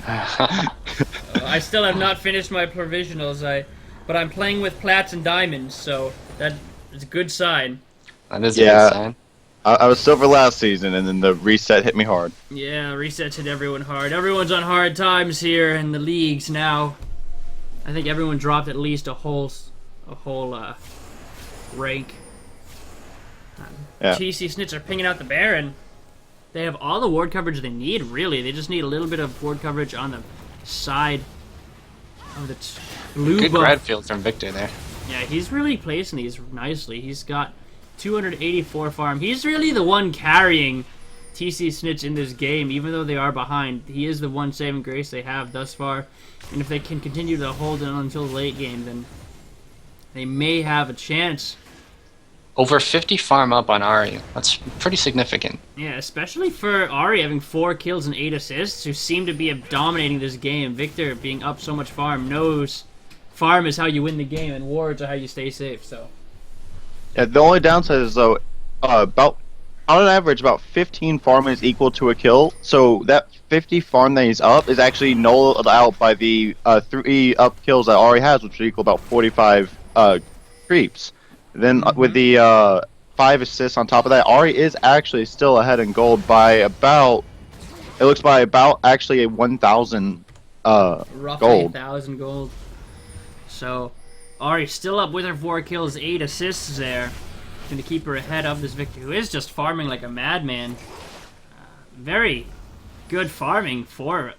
I still have not finished my provisionals, but I'm playing with plats and diamonds, so that is a good sign. That is a good sign. I was silver last season, and then the reset hit me hard. Yeah, resets hit everyone hard. Everyone's on hard times here in the leagues now. I think everyone dropped at least a whole rank. Yeah. TC Snits are pinging out the Baron. They have all the ward coverage they need, really. They just need a little bit of ward coverage on the side of the blue Good buff. grad field from Victor there. Yeah, he's really placing these nicely. He's got 284 farm. He's really the one carrying TC Snitch in this game, even though they are behind. He is the one saving grace they have thus far. And if they can continue to hold it until the late game, then they may have a chance. Over 50 farm up on Ari. That's pretty significant. Yeah, especially for Ari having 4 kills and 8 assists, who seem to be dominating this game. Victor, being up so much farm, knows farm is how you win the game, and wards are how you stay safe. So, Yeah, the only downside is though, about on average, about 15 farm is equal to a kill. So that 50 farm that he's up is actually nulled out by the 3 up kills that Ari has, which equal about 45 creeps. Then with the 5 assists on top of that, Ari is actually still ahead in gold by about. It looks by about actually a 1,000 roughly gold. 1,000 gold. So, Ari still up with her 4 kills, 8 assists there. Going to keep her ahead of this Victor, who is just farming like a madman. Very good farming for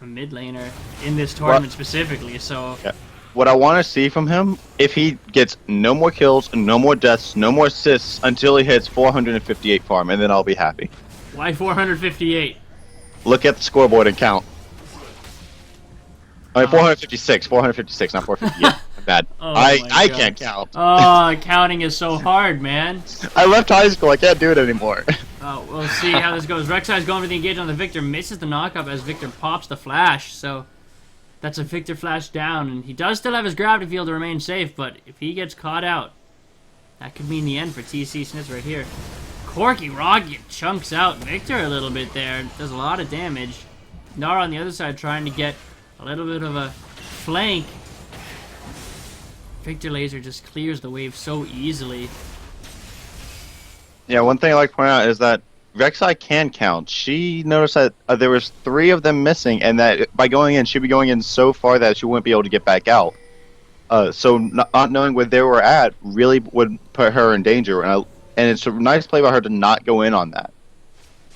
a mid laner in this tournament specifically. So, Yeah. What I want to see from him, if he gets no more kills, no more deaths, no more assists until he hits 458 farm, and then I'll be happy. why 458? Look at the scoreboard and count. I mean, 456, not 458. Bad. Oh I my God. can't count. Oh, counting is so hard, man. I left high school. I can't do it anymore. Oh, we'll see how this goes. Rek'Sai's going for the engage on the Victor, misses the knockup as Victor pops the flash. So that's a Victor flash down, and he does still have his gravity field to remain safe, but if he gets caught out, that could mean the end for TC Snits right here. Corky Rocket chunks out Victor a little bit there, does a lot of damage. Nara on the other side trying to get a little bit of a flank. Victor Laser just clears the wave so easily. Yeah, one thing I like to point out is that Rek'Sai can count. She noticed that there was 3 of them missing, and that by going in, she'd be going in so far that she wouldn't be able to get back out. So not knowing where they were at really would put her in danger, and it's a nice play by her to not go in on that.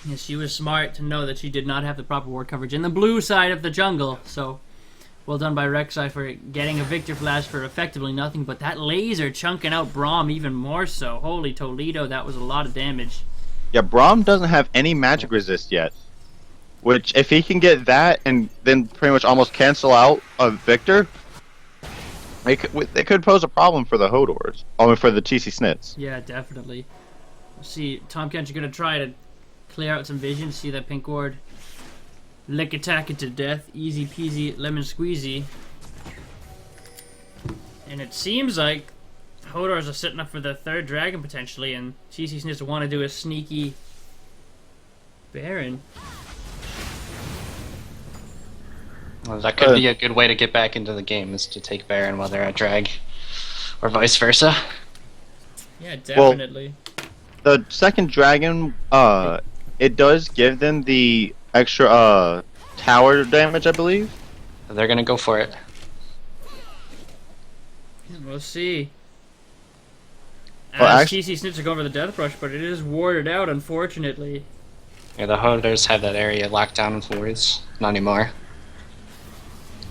Yeah, she was smart to know that she did not have the proper ward coverage in the blue side of the jungle, so well done by Rek'Sai for getting a Victor Flash for effectively nothing, but that laser chunking out Braum even more so. Holy Toledo, that was a lot of damage. Yeah, Braum doesn't have any magic resist yet, which if he can get that and then pretty much almost cancel out a Victor, it could pose a problem for the Hodors, for the TC Snits. Yeah, definitely. Let's see, Tom Kench, you're going to try to clear out some vision, see that pink ward. Lick attack it to death, easy peasy, lemon squeezy. And it seems like Hodors are setting up for the 3rd dragon potentially, and TC Snits want to do a sneaky Baron. Well, that could be a good way to get back into the game, is to take Baron while they're at drag. Or vice versa. Yeah, definitely. Well, the second dragon, it does give them the extra tower damage, I believe. They're gonna go for it. We'll see. Well, As TC Snits are going for the Death Rush, but it is warded out, unfortunately. Yeah, the Hodors have that area locked down with wards. Not anymore.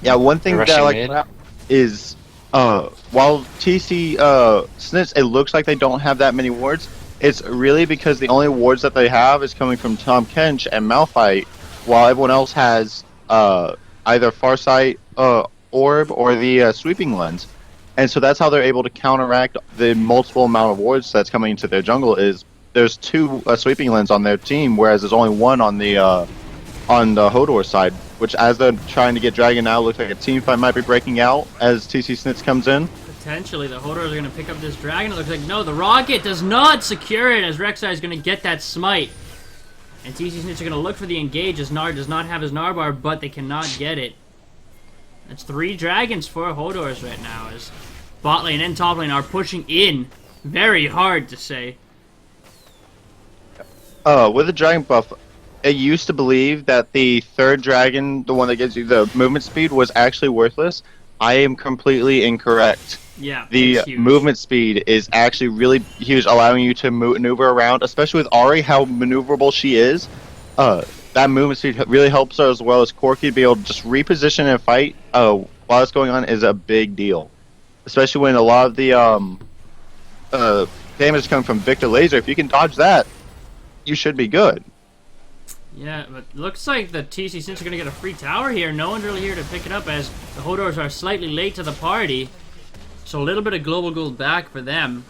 Yeah, one thing They're that I like rushing about is while TC Snits, it looks like they don't have that many wards. It's really because the only wards that they have is coming from Tom Kench and Malphite, while everyone else has either Farsight Orb or the Sweeping Lens. And so that's how they're able to counteract the multiple amount of wards that's coming into their jungle. Is there's 2 Sweeping Lens on their team, whereas there's only 1 on the Hodor side. Which, as they're trying to get Dragon now, looks like a team fight might be breaking out as TC Snits comes in. Potentially, the Hodors are going to pick up this dragon. It looks like, no, the rocket does not secure it as Rek'Sai is going to get that smite. And TC Snits are going to look for the engage as Nar does not have his Narbar, but they cannot get it. That's 3 dragons for Hodors right now as bot lane and top lane are pushing in very hard to say. With the dragon buff, it used to believe that the third dragon, the one that gives you the movement speed, was actually worthless. I am completely incorrect. Yeah, The it's huge. movement speed is actually really huge, allowing you to maneuver around, especially with Ari, how maneuverable she is. That movement speed really helps her, as well as Corki, to be able to just reposition and fight while it's going on is a big deal. Especially when a lot of the damage is coming from Victor Laser. If you can dodge that, you should be good. Yeah, but looks like the TC Snitch are going to get a free tower here. No one's really here to pick it up as the Hodors are slightly late to the party. So a little bit of global gold back for them.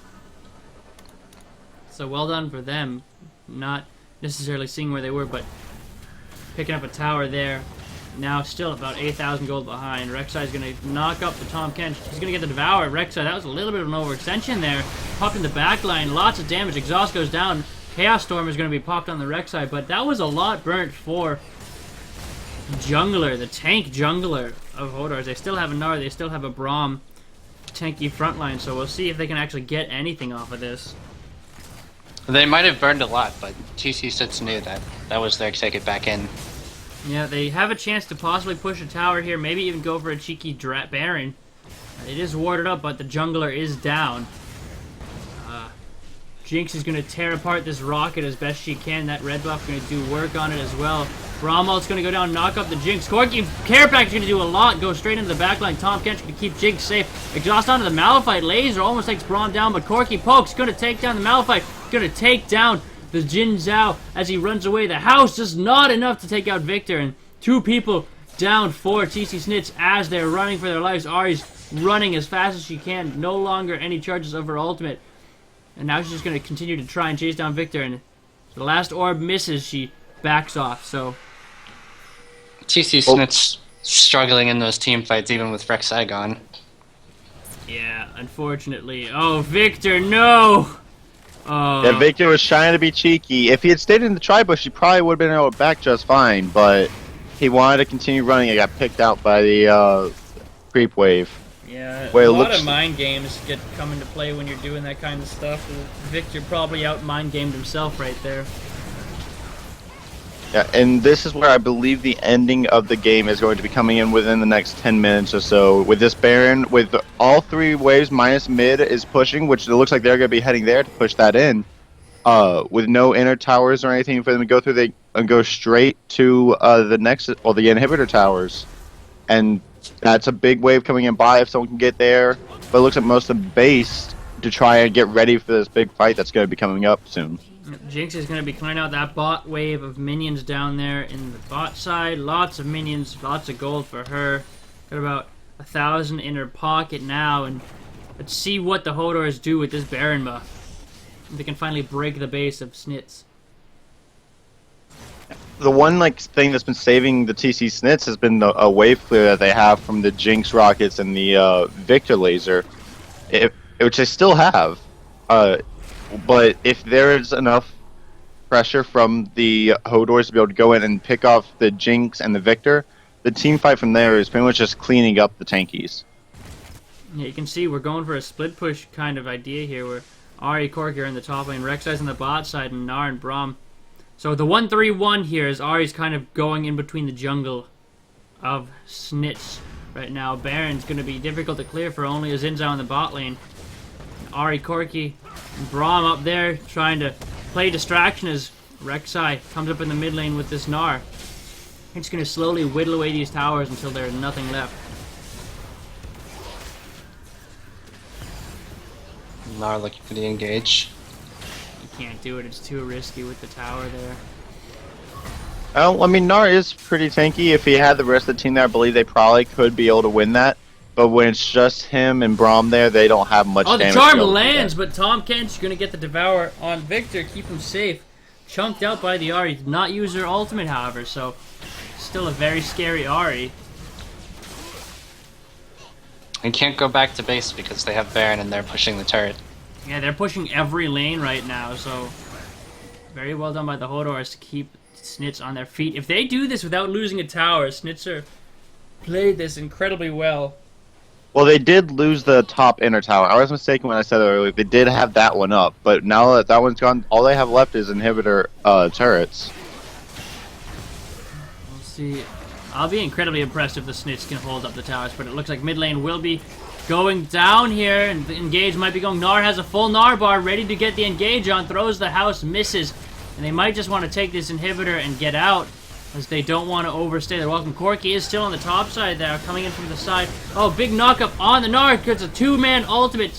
So well done for them. Not necessarily seeing where they were, but picking up a tower there. Now still about 8,000 gold behind. Rek'Sai is going to knock up the Tahm Kench. He's going to get the Devour. Rek'Sai, that was a little bit of an overextension there. Popped in the back line. Lots of damage. Exhaust goes down. Chaos Storm is going to be popped on the Rek'Sai, but that was a lot burnt for Jungler, the tank jungler of Hodors. They still have a Gnar, they still have a Braum tanky frontline, so we'll see if they can actually get anything off of this. They might have burned a lot, but TC Sits knew that that was their take it back in. Yeah, they have a chance to possibly push a tower here, maybe even go for a cheeky Baron. It is warded up, but the jungler is down. Jinx is going to tear apart this rocket as best she can. That red buff going to do work on it as well. Bromwell's going to go down, knock up the Jinx. Corki, Care Pack's going to do a lot, go straight into the backline. Tahm Kench going to keep Jinx safe. Exhaust onto the Malphite. Laser almost takes Braum down, but Corki pokes, going to take down the Malphite. Going to take down the Jin Zhao as he runs away. The house just not enough to take out Victor, and two people down for TC Snitz as they're running for their lives. Ari's running as fast as she can. No longer any charges of her ultimate. And now she's just going to continue to try and chase down Victor. And the last orb misses, she backs off. So TC Snit's struggling in those team fights, even with Rek'Sai gone. yeah, unfortunately. Oh, Victor, no! Oh. Yeah, Victor was trying to be cheeky. If he had stayed in the tri-bush, he probably would have been able to back just fine. But he wanted to continue running and got picked out by the creep wave. Yeah, Well, a lot looks- of mind games come into play when you're doing that kind of stuff. Victor probably out mind gamed himself right there. Yeah, and this is where I believe the ending of the game is going to be coming in within the next 10 minutes or so. With this Baron, with all three waves minus mid is pushing, which it looks like they're going to be heading there to push that in. With no inner towers or anything for them to go through, they go straight to the next, or the inhibitor towers. And that's a big wave coming in by if someone can get there. But it looks like most of the base to try and get ready for this big fight that's going to be coming up soon. Jinx is going to be clearing out that bot wave of minions down there in the bot side. Lots of minions, lots of gold for her. Got about 1,000 in her pocket now, and let's see what the Hodors do with this Baron buff. If they can finally break the base of Snitz. The one thing that's been saving the TC Snits has been a wave clear that they have from the Jinx rockets and the Victor laser, which they still have. But if there is enough pressure from the Hodors to be able to go in and pick off the Jinx and the Victor, the team fight from there is pretty much just cleaning up the tankies. Yeah, you can see we're going for a split push kind of idea here where Ari, Corki are in the top lane, Rek'Sai's on the bot side, and Gnar and Braum. So the 1-3-1 here is Ari's kind of going in between the jungle of Snitz right now. Baron's going to be difficult to clear for only a Xin Zhao in the bot lane. Ari, Corki, and Braum up there trying to play distraction as Rek'Sai comes up in the mid lane with this Gnar. He's going to slowly whittle away these towers until there's nothing left. Gnar looking for the engage. You can't do it, it's too risky with the tower there. I mean, Gnar is pretty tanky. If he had the rest of the team there, I believe they probably could be able to win that. But when it's just him and Braum there, they don't have much damage. Oh, the charm lands, but Tahm Kench going to get the Devour on Victor, keep him safe. Chunked out by the Ahri. Did not use her ultimate, however, so still a very scary Ahri. And can't go back to base because they have Baron and they're pushing the turret. Yeah, they're pushing every lane right now, so very well done by the Hodors to keep Snitz on their feet. If they do this without losing a tower, Snitzer played this incredibly well. Well, they did lose the top inner tower. I was mistaken when I said that earlier. They did have that one up, but now that that one's gone, all they have left is inhibitor turrets. We'll see. I'll be incredibly impressed if the Snitch can hold up the towers, but it looks like mid lane will be going down here, and the engage might be going. Gnar has a full Gnar bar ready to get the engage on, throws the house, misses, and they might just want to take this inhibitor and get out, as they don't want to overstay their welcome. Corki is still on the top side there, coming in from the side. Oh, big knockup on the Gnar. It's a two-man ultimate.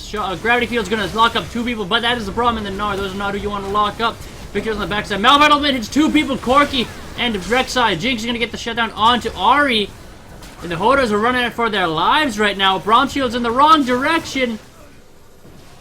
Gravity Field's going to lock up two people, but that is the problem in the Gnar. Those are not who you want to lock up. Victor's on the backside. Malphite ultimate hits two people, Corki and Rek'Sai. Jinx is going to get the shutdown onto Ahri. And the Hodors are running it for their lives right now. Braum Shield's in the wrong direction.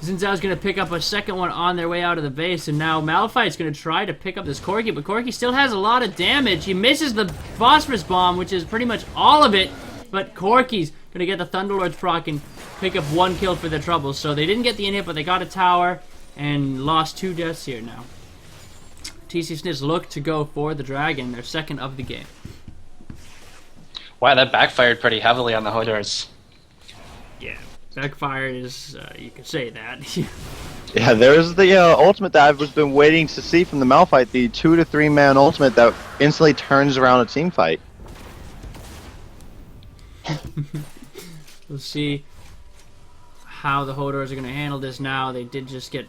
Xin Zhao's going to pick up a second one on their way out of the base. And now Malphite's going to try to pick up this Corki. But Corki still has a lot of damage. He misses the Phosphorus Bomb, which is pretty much all of it. But Corki's going to get the Thunderlord's proc and pick up one kill for their troubles. So they didn't get the inhib, but they got a tower and lost 2 deaths here now. TC Snitch look to go for the Dragon, their second of the game. Wow, that backfired pretty heavily on the Hodors. Yeah, backfired is, you could say that. Yeah, there's the ultimate that I've been waiting to see from the Malphite, the 2 to 3 man ultimate that instantly turns around a team fight. We'll see how the Hodors are going to handle this now. They did just get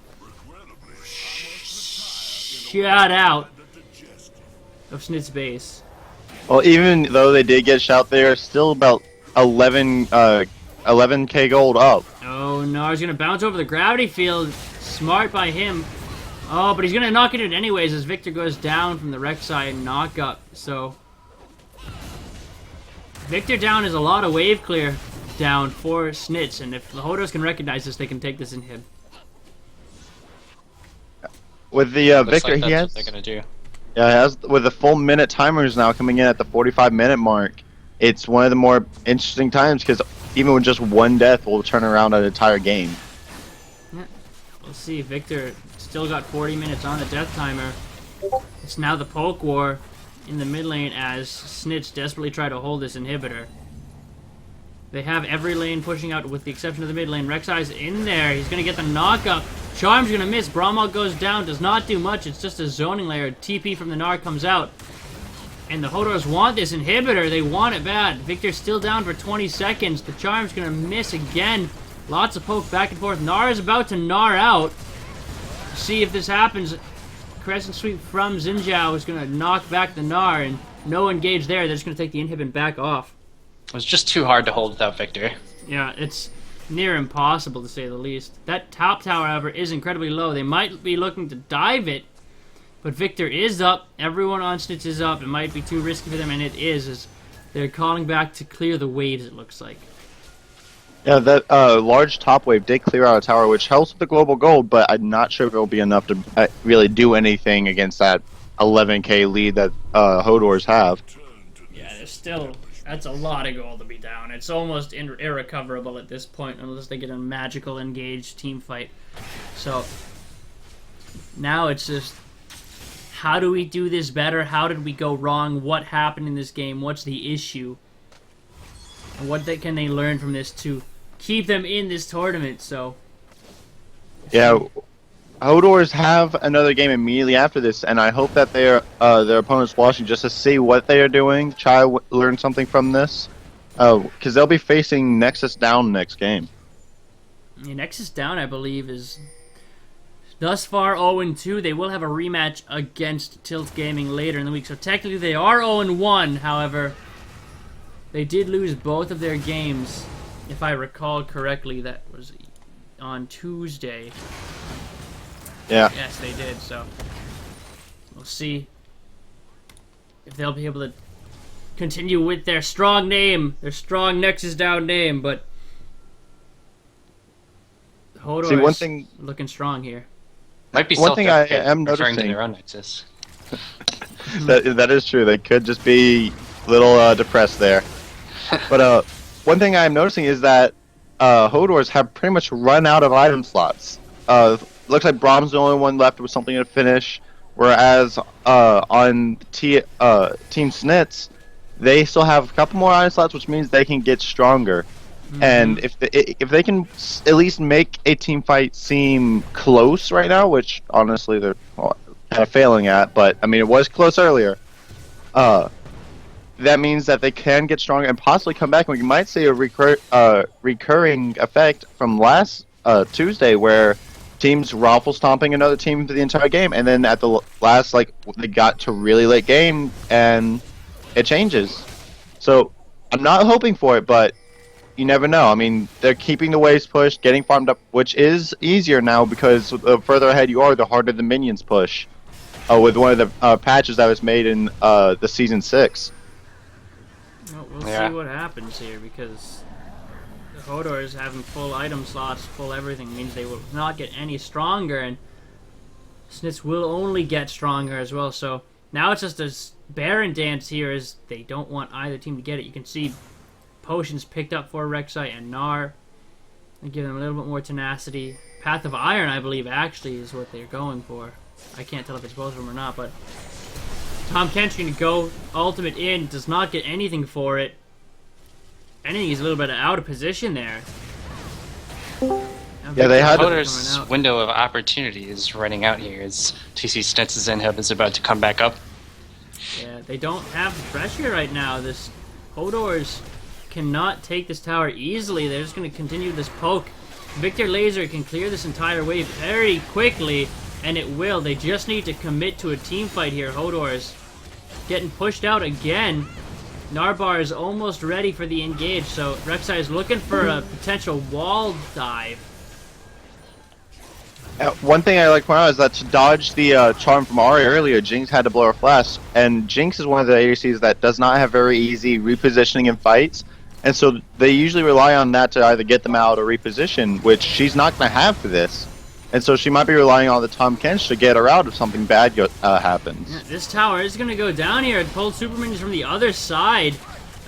shut out of Snit's base. Well, even though they did get shot, they're still about 11k gold up. Oh no, he's going to bounce over the gravity field. Smart by him. Oh, but he's going to knock it anyways as Victor goes down from the Rek'Sai and knock up. So Victor down is a lot of wave clear down for Snitz, and if the Hodors can recognize this, they can take this inhib. With the Victor, like he has. What they're gonna do. Yeah, he has with the full minute timers now coming in at the 45-minute mark. It's one of the more interesting times because even with just one death, will turn around an entire game. Yeah, we'll see. Victor still got 40 minutes on the death timer. It's now the poke war in the mid lane as Snitch desperately try to hold this inhibitor. They have every lane pushing out with the exception of the mid lane. Rek'Sai's in there. He's going to get the knockup. Charm's going to miss. Brahma goes down. Does not do much. It's just a zoning layer. TP from the Gnar comes out. And the Hodors want this inhibitor. They want it bad. Victor's still down for 20 seconds. The Charm's going to miss again. Lots of poke back and forth. Gnar is about to Gnar out. See if this happens. Crescent Sweep from Xin Zhao is going to knock back the Gnar. And no engage there. They're just going to take the inhib and back off. It was just too hard to hold without Victor. Yeah, it's near impossible to say the least. That top tower, however, is incredibly low. They might be looking to dive it, but Victor is up. Everyone on Snitch is up. It might be too risky for them, and it is, as they're calling back to clear the waves, it looks like. Yeah, that large top wave did clear out a tower, which helps with the global gold, but I'm not sure if it'll be enough to really do anything against that 11k lead that Hodors have. Yeah, there's still... That's a lot of gold to be down. It's almost irrecoverable at this point unless they get a magical engaged team fight. So now it's just, how do we do this better? How did we go wrong? What happened in this game? What's the issue? And what can they learn from this to keep them in this tournament? So yeah, Hodors have another game immediately after this, and I hope that their opponent's watching just to see what they are doing, try to learn something from this, because they'll be facing Nexus Down next game. Yeah, Nexus Down, I believe, is thus far 0-2. They will have a rematch against Tilt Gaming later in the week, so technically they are 0-1. However, they did lose both of their games, if I recall correctly. That was on Tuesday. Yeah. Yes, they did, so we'll see if they'll be able to continue with their strong name, their strong Nexus Down name, but Hodors See, one thing, looking strong here. Might be one thing I am referring to noticing, their own Nexus. that is true. They could just be a little depressed there. But one thing I am noticing is that Hodors have pretty much run out of item slots. Looks like Brahm's the only one left with something to finish, whereas on Team Snitz, they still have a couple more item slots, which means they can get stronger. And if they can at least make a team fight seem close right now, which honestly they're kind of failing at, but I mean it was close earlier. That means that they can get stronger and possibly come back. And we might see a recurring effect from last Tuesday, where teams raffle stomping another team for the entire game, and then at the last, like, they got to really late game and it changes. So I'm not hoping for it, but you never know. I mean, they're keeping the waves pushed, getting farmed up, which is easier now because the further ahead you are, the harder the minions push. With one of the patches that was made in the season 6. Well, we'll see what happens here, because the Hodors having full item slots, full everything, means they will not get any stronger, and Snits will only get stronger as well. So now it's just a Baron dance here, as they don't want either team to get it. You can see potions picked up for Rek'Sai and Gnar, and give them a little bit more tenacity. Path of Iron, I believe, actually is what they're going for. I can't tell if it's both of them or not, but Tahm Kench going to go ultimate in, does not get anything for it. I think he's a little bit out of position there. Yeah, they had Hodors' window of opportunity is running out here as TC Snits' inhib is about to come back up. Yeah, they don't have the pressure right now. This Hodors cannot take this tower easily. They're just going to continue this poke. Victor Laser can clear this entire wave very quickly, and it will. They just need to commit to a team fight here. Hodors getting pushed out again. Narbar is almost ready for the engage, so Rek'Sai is looking for a potential wall dive. One thing I like to point out is that to dodge the charm from Ahri earlier, Jinx had to blow her flash, and Jinx is one of the ADCs that does not have very easy repositioning in fights, and so they usually rely on that to either get them out or reposition, which she's not going to have for this. And so she might be relying on the Tahm Kench to get her out if something bad happens. Yeah, this tower is going to go down here. It pulled super minions from the other side.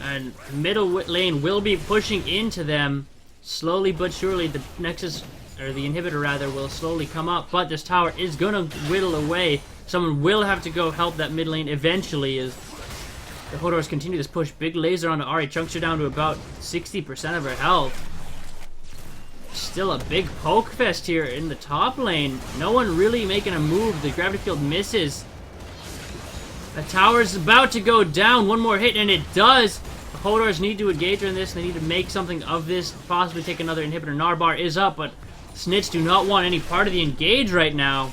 And middle lane will be pushing into them. Slowly but surely, the Nexus, or the inhibitor rather, will slowly come up. But this tower is going to whittle away. Someone will have to go help that mid lane eventually as the Hodors continue this push. Big laser onto Ahri. Chunks her down to about 60% of her health. Still a big poke fest here in the top lane. No one really making a move. The gravity field misses. The tower's about to go down. One more hit, and it does. The Hodors need to engage on this. They need to make something of this. Possibly take another inhibitor. Narbar is up, but Snits do not want any part of the engage right now.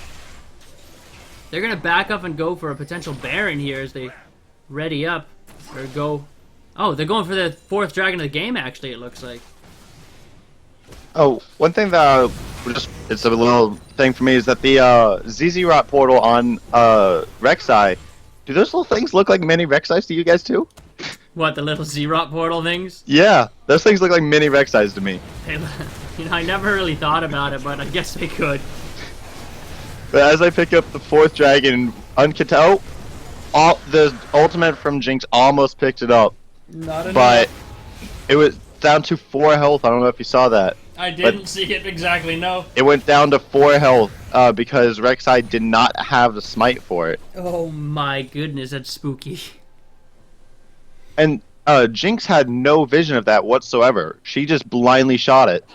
They're going to back up and go for a potential Baron here as they ready up. Or go... Oh, they're going for the 4th dragon of the game, actually, it looks like. Oh, one thing that it's a little thing for me is that the ZZ Rot portal on Rek'Sai, do those little things look like mini Rek'Sais to you guys too? What, the little Z-Rot portal things? Yeah, those things look like mini Rek'Sais to me. You know, I never really thought about it, but I guess they could. But as I pick up the 4th dragon, the ultimate from Jinx almost picked it up. Not enough. But it was down to 4 health. I don't know if you saw that. I didn't see it exactly, no. It went down to 4 health because Rek'Sai did not have the smite for it. Oh my goodness, that's spooky. And Jinx had no vision of that whatsoever. She just blindly shot it.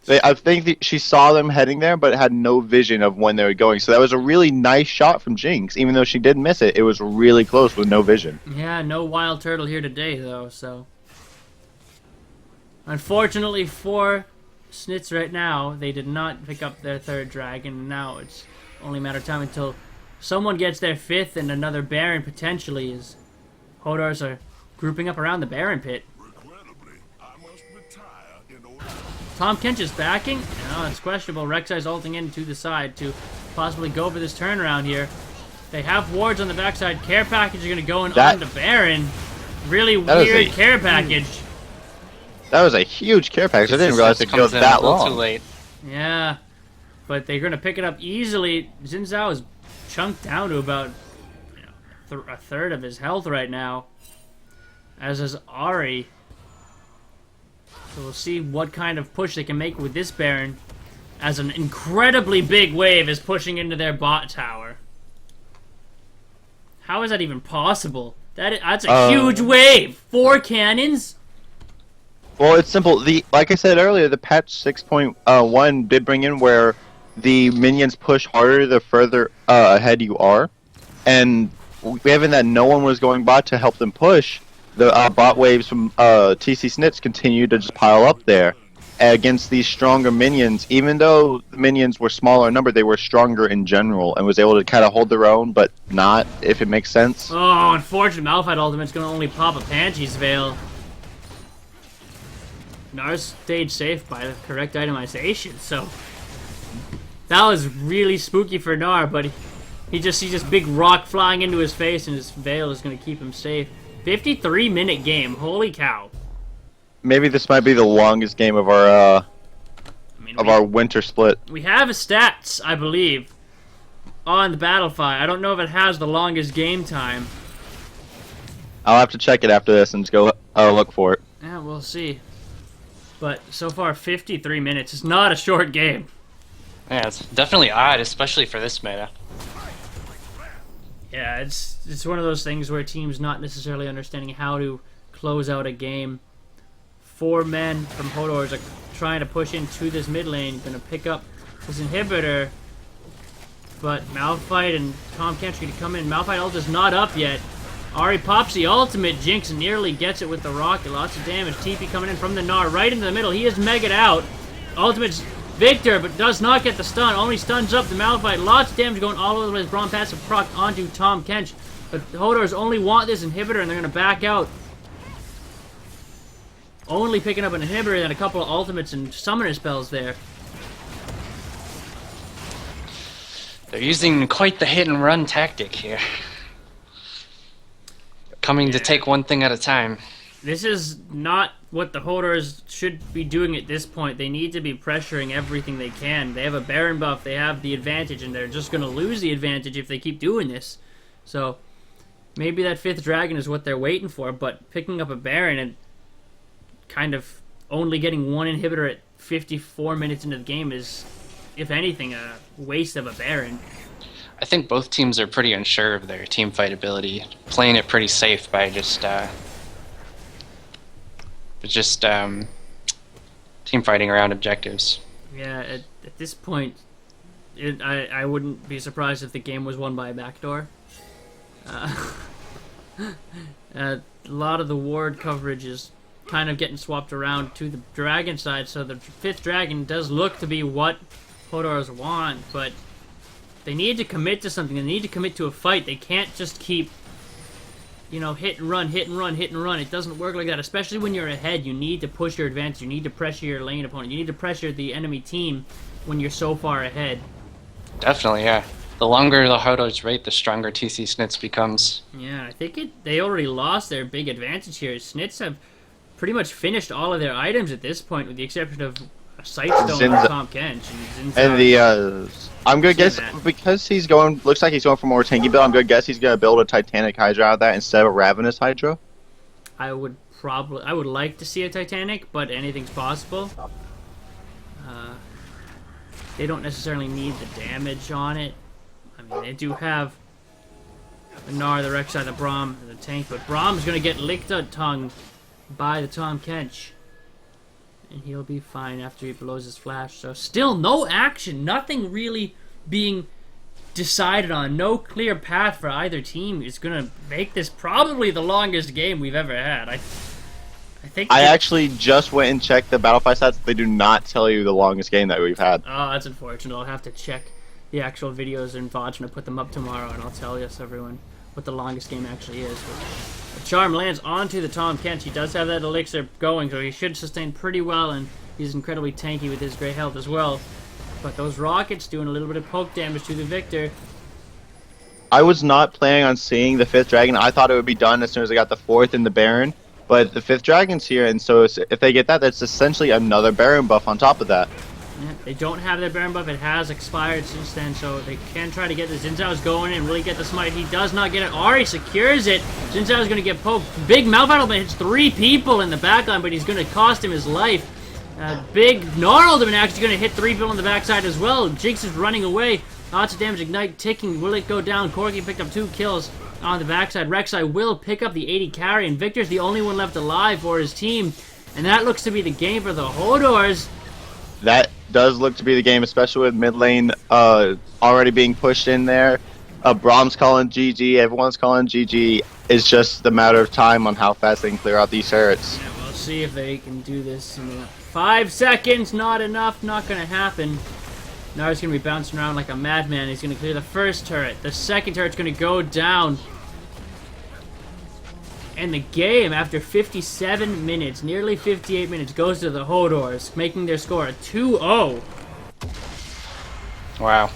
I think she saw them heading there, but had no vision of when they were going. So that was a really nice shot from Jinx. Even though she did miss it, it was really close with no vision. Yeah, no wild turtle here today, though, so... Unfortunately for Snits right now, they did not pick up their 3rd dragon. Now it's only a matter of time until someone gets their 5th and another Baron potentially, as Hodors are grouping up around the Baron pit. Tahm Kench is backing. No, it's questionable. Rek'Sai's ulting in to the side to possibly go for this turnaround here. They have wards on the backside. Care package are going to go in on the Baron. Really weird care package. That was a huge care package. I didn't realize it goes that long. Too late. Yeah, but they're going to pick it up easily. Xin Zhao is chunked down to about a third of his health right now, as is Ahri. So we'll see what kind of push they can make with this Baron, as an incredibly big wave is pushing into their bot tower. How is that even possible? That's a huge wave! 4 cannons? Well, it's simple. Like I said earlier, the patch 6.1 did bring in where the minions push harder the further ahead you are, and given that no one was going bot to help them push, the bot waves from TC Snits continued to just pile up there against these stronger minions. Even though the minions were smaller in number, they were stronger in general and was able to kind of hold their own, but not, if it makes sense. Oh, unfortunate. Malphite Ultimate's gonna only pop a Pansy's Veil. Nars stayed safe by the correct itemization, so that was really spooky for Nar, but he just sees this big rock flying into his face and his Veil is going to keep him safe. 53-minute game, holy cow. Maybe this might be the longest game of our our winter split. We have stats, I believe, on the Battlefy. I don't know if it has the longest game time. I'll have to check it after this and just go look for it. Yeah, we'll see. But so far, 53 minutes is not a short game. Yeah, it's definitely odd, especially for this meta. Yeah, it's one of those things where teams not necessarily understanding how to close out a game. 4 men from Hodors are trying to push into this mid lane, gonna pick up this inhibitor. But Malphite and Tom Kench gonna come in. Malphite ult is not up yet. Ahri pops the ultimate, Jinx nearly gets it with the rocket. Lots of damage. TP coming in from the Gnar right into the middle. He is megged out. Ultimate's Victor, but does not get the stun. Only stuns up the Malphite. Lots of damage going all over his Braum passive proc onto Tom Kench. But Hodors only want this inhibitor and they're going to back out. Only picking up an inhibitor and a couple of ultimates and summoner spells there. They're using quite the hit and run tactic here. Coming to take one thing at a time. This is not what the Hodors should be doing at this point. They need to be pressuring everything they can. They have a Baron buff, they have the advantage, and they're just going to lose the advantage if they keep doing this. So, maybe that 5th dragon is what they're waiting for, but picking up a Baron and kind of only getting one inhibitor at 54 minutes into the game is, if anything, a waste of a Baron. I think both teams are pretty unsure of their team fight ability, playing it pretty safe by just team fighting around objectives. Yeah, at this point, I wouldn't be surprised if the game was won by a backdoor. A lot of the ward coverage is kind of getting swapped around to the dragon side, so the 5th dragon does look to be what Hodors want, but they need to commit to something. They need to commit to a fight. They can't just keep, you know, hit and run, hit and run, hit and run. It doesn't work like that, especially when you're ahead. You need to push your advantage. You need to pressure your lane opponent. You need to pressure the enemy team when you're so far ahead. Definitely, yeah. The longer the Hodors wait, the stronger TC Snits becomes. Yeah, I think they already lost their big advantage here. Snits have pretty much finished all of their items at this point, with the exception of a Sightstone from Tom Kench. And the, I'm gonna guess, because he's going, looks like he's going for more tanky build, I'm gonna guess he's gonna build a Titanic Hydra out of that instead of a Ravenous Hydra. I would like to see a Titanic, but anything's possible. They don't necessarily need the damage on it. I mean, they do have the Gnar, the Rek'Sai, the Braum, and the tank, but Braum's gonna get licked a tongue by the Tom Kench. And he'll be fine after he blows his flash. So still no action. Nothing really being decided on. No clear path for either team is going to make this probably the longest game we've ever had. I think... I actually just went and checked the Battlefy stats. They do not tell you the longest game that we've had. Oh, that's unfortunate. I'll have to check the actual videos and VODs and put them up tomorrow, and I'll tell you, everyone, what the longest game actually is. But the charm lands onto the Tom Kench. He does have that elixir going, so he should sustain pretty well, and he's incredibly tanky with his great health as well. But those rockets doing a little bit of poke damage to the Victor. I was not planning on seeing the 5th dragon. I thought it would be done as soon as I got the 4th and the Baron. But the 5th dragon's here, and so if they get that, that's essentially another Baron buff on top of that. Yeah, they don't have their Baron buff. It has expired since then, so they can try to get this. Xin Zhao's going in and really get the smite. He does not get it. Ahri secures it. Xin Zhao's going to get poked. Big Malphite ultimate hits 3 people in the backline, but he's going to cost him his life. Big Gnar ultimate actually going to hit 3 people on the backside as well. Jinx is running away. Lots of damage. Ignite ticking. Will it go down? Corki picked up 2 kills on the backside. Rek'Sai will pick up the 80 carry, and Victor's the only one left alive for his team. And that looks to be the game for the Hodors. That does look to be the game, especially with mid lane already being pushed in there. Brahms calling GG, everyone's calling GG. It's just a matter of time on how fast they can clear out these turrets. Yeah, we'll see if they can do this in 5 seconds. Not enough, not gonna happen. Now he's gonna be bouncing around like a madman. He's gonna clear the first turret. The second turret's gonna go down. And the game, after 57 minutes, nearly 58 minutes, goes to the Hodors, making their score a 2-0. Wow.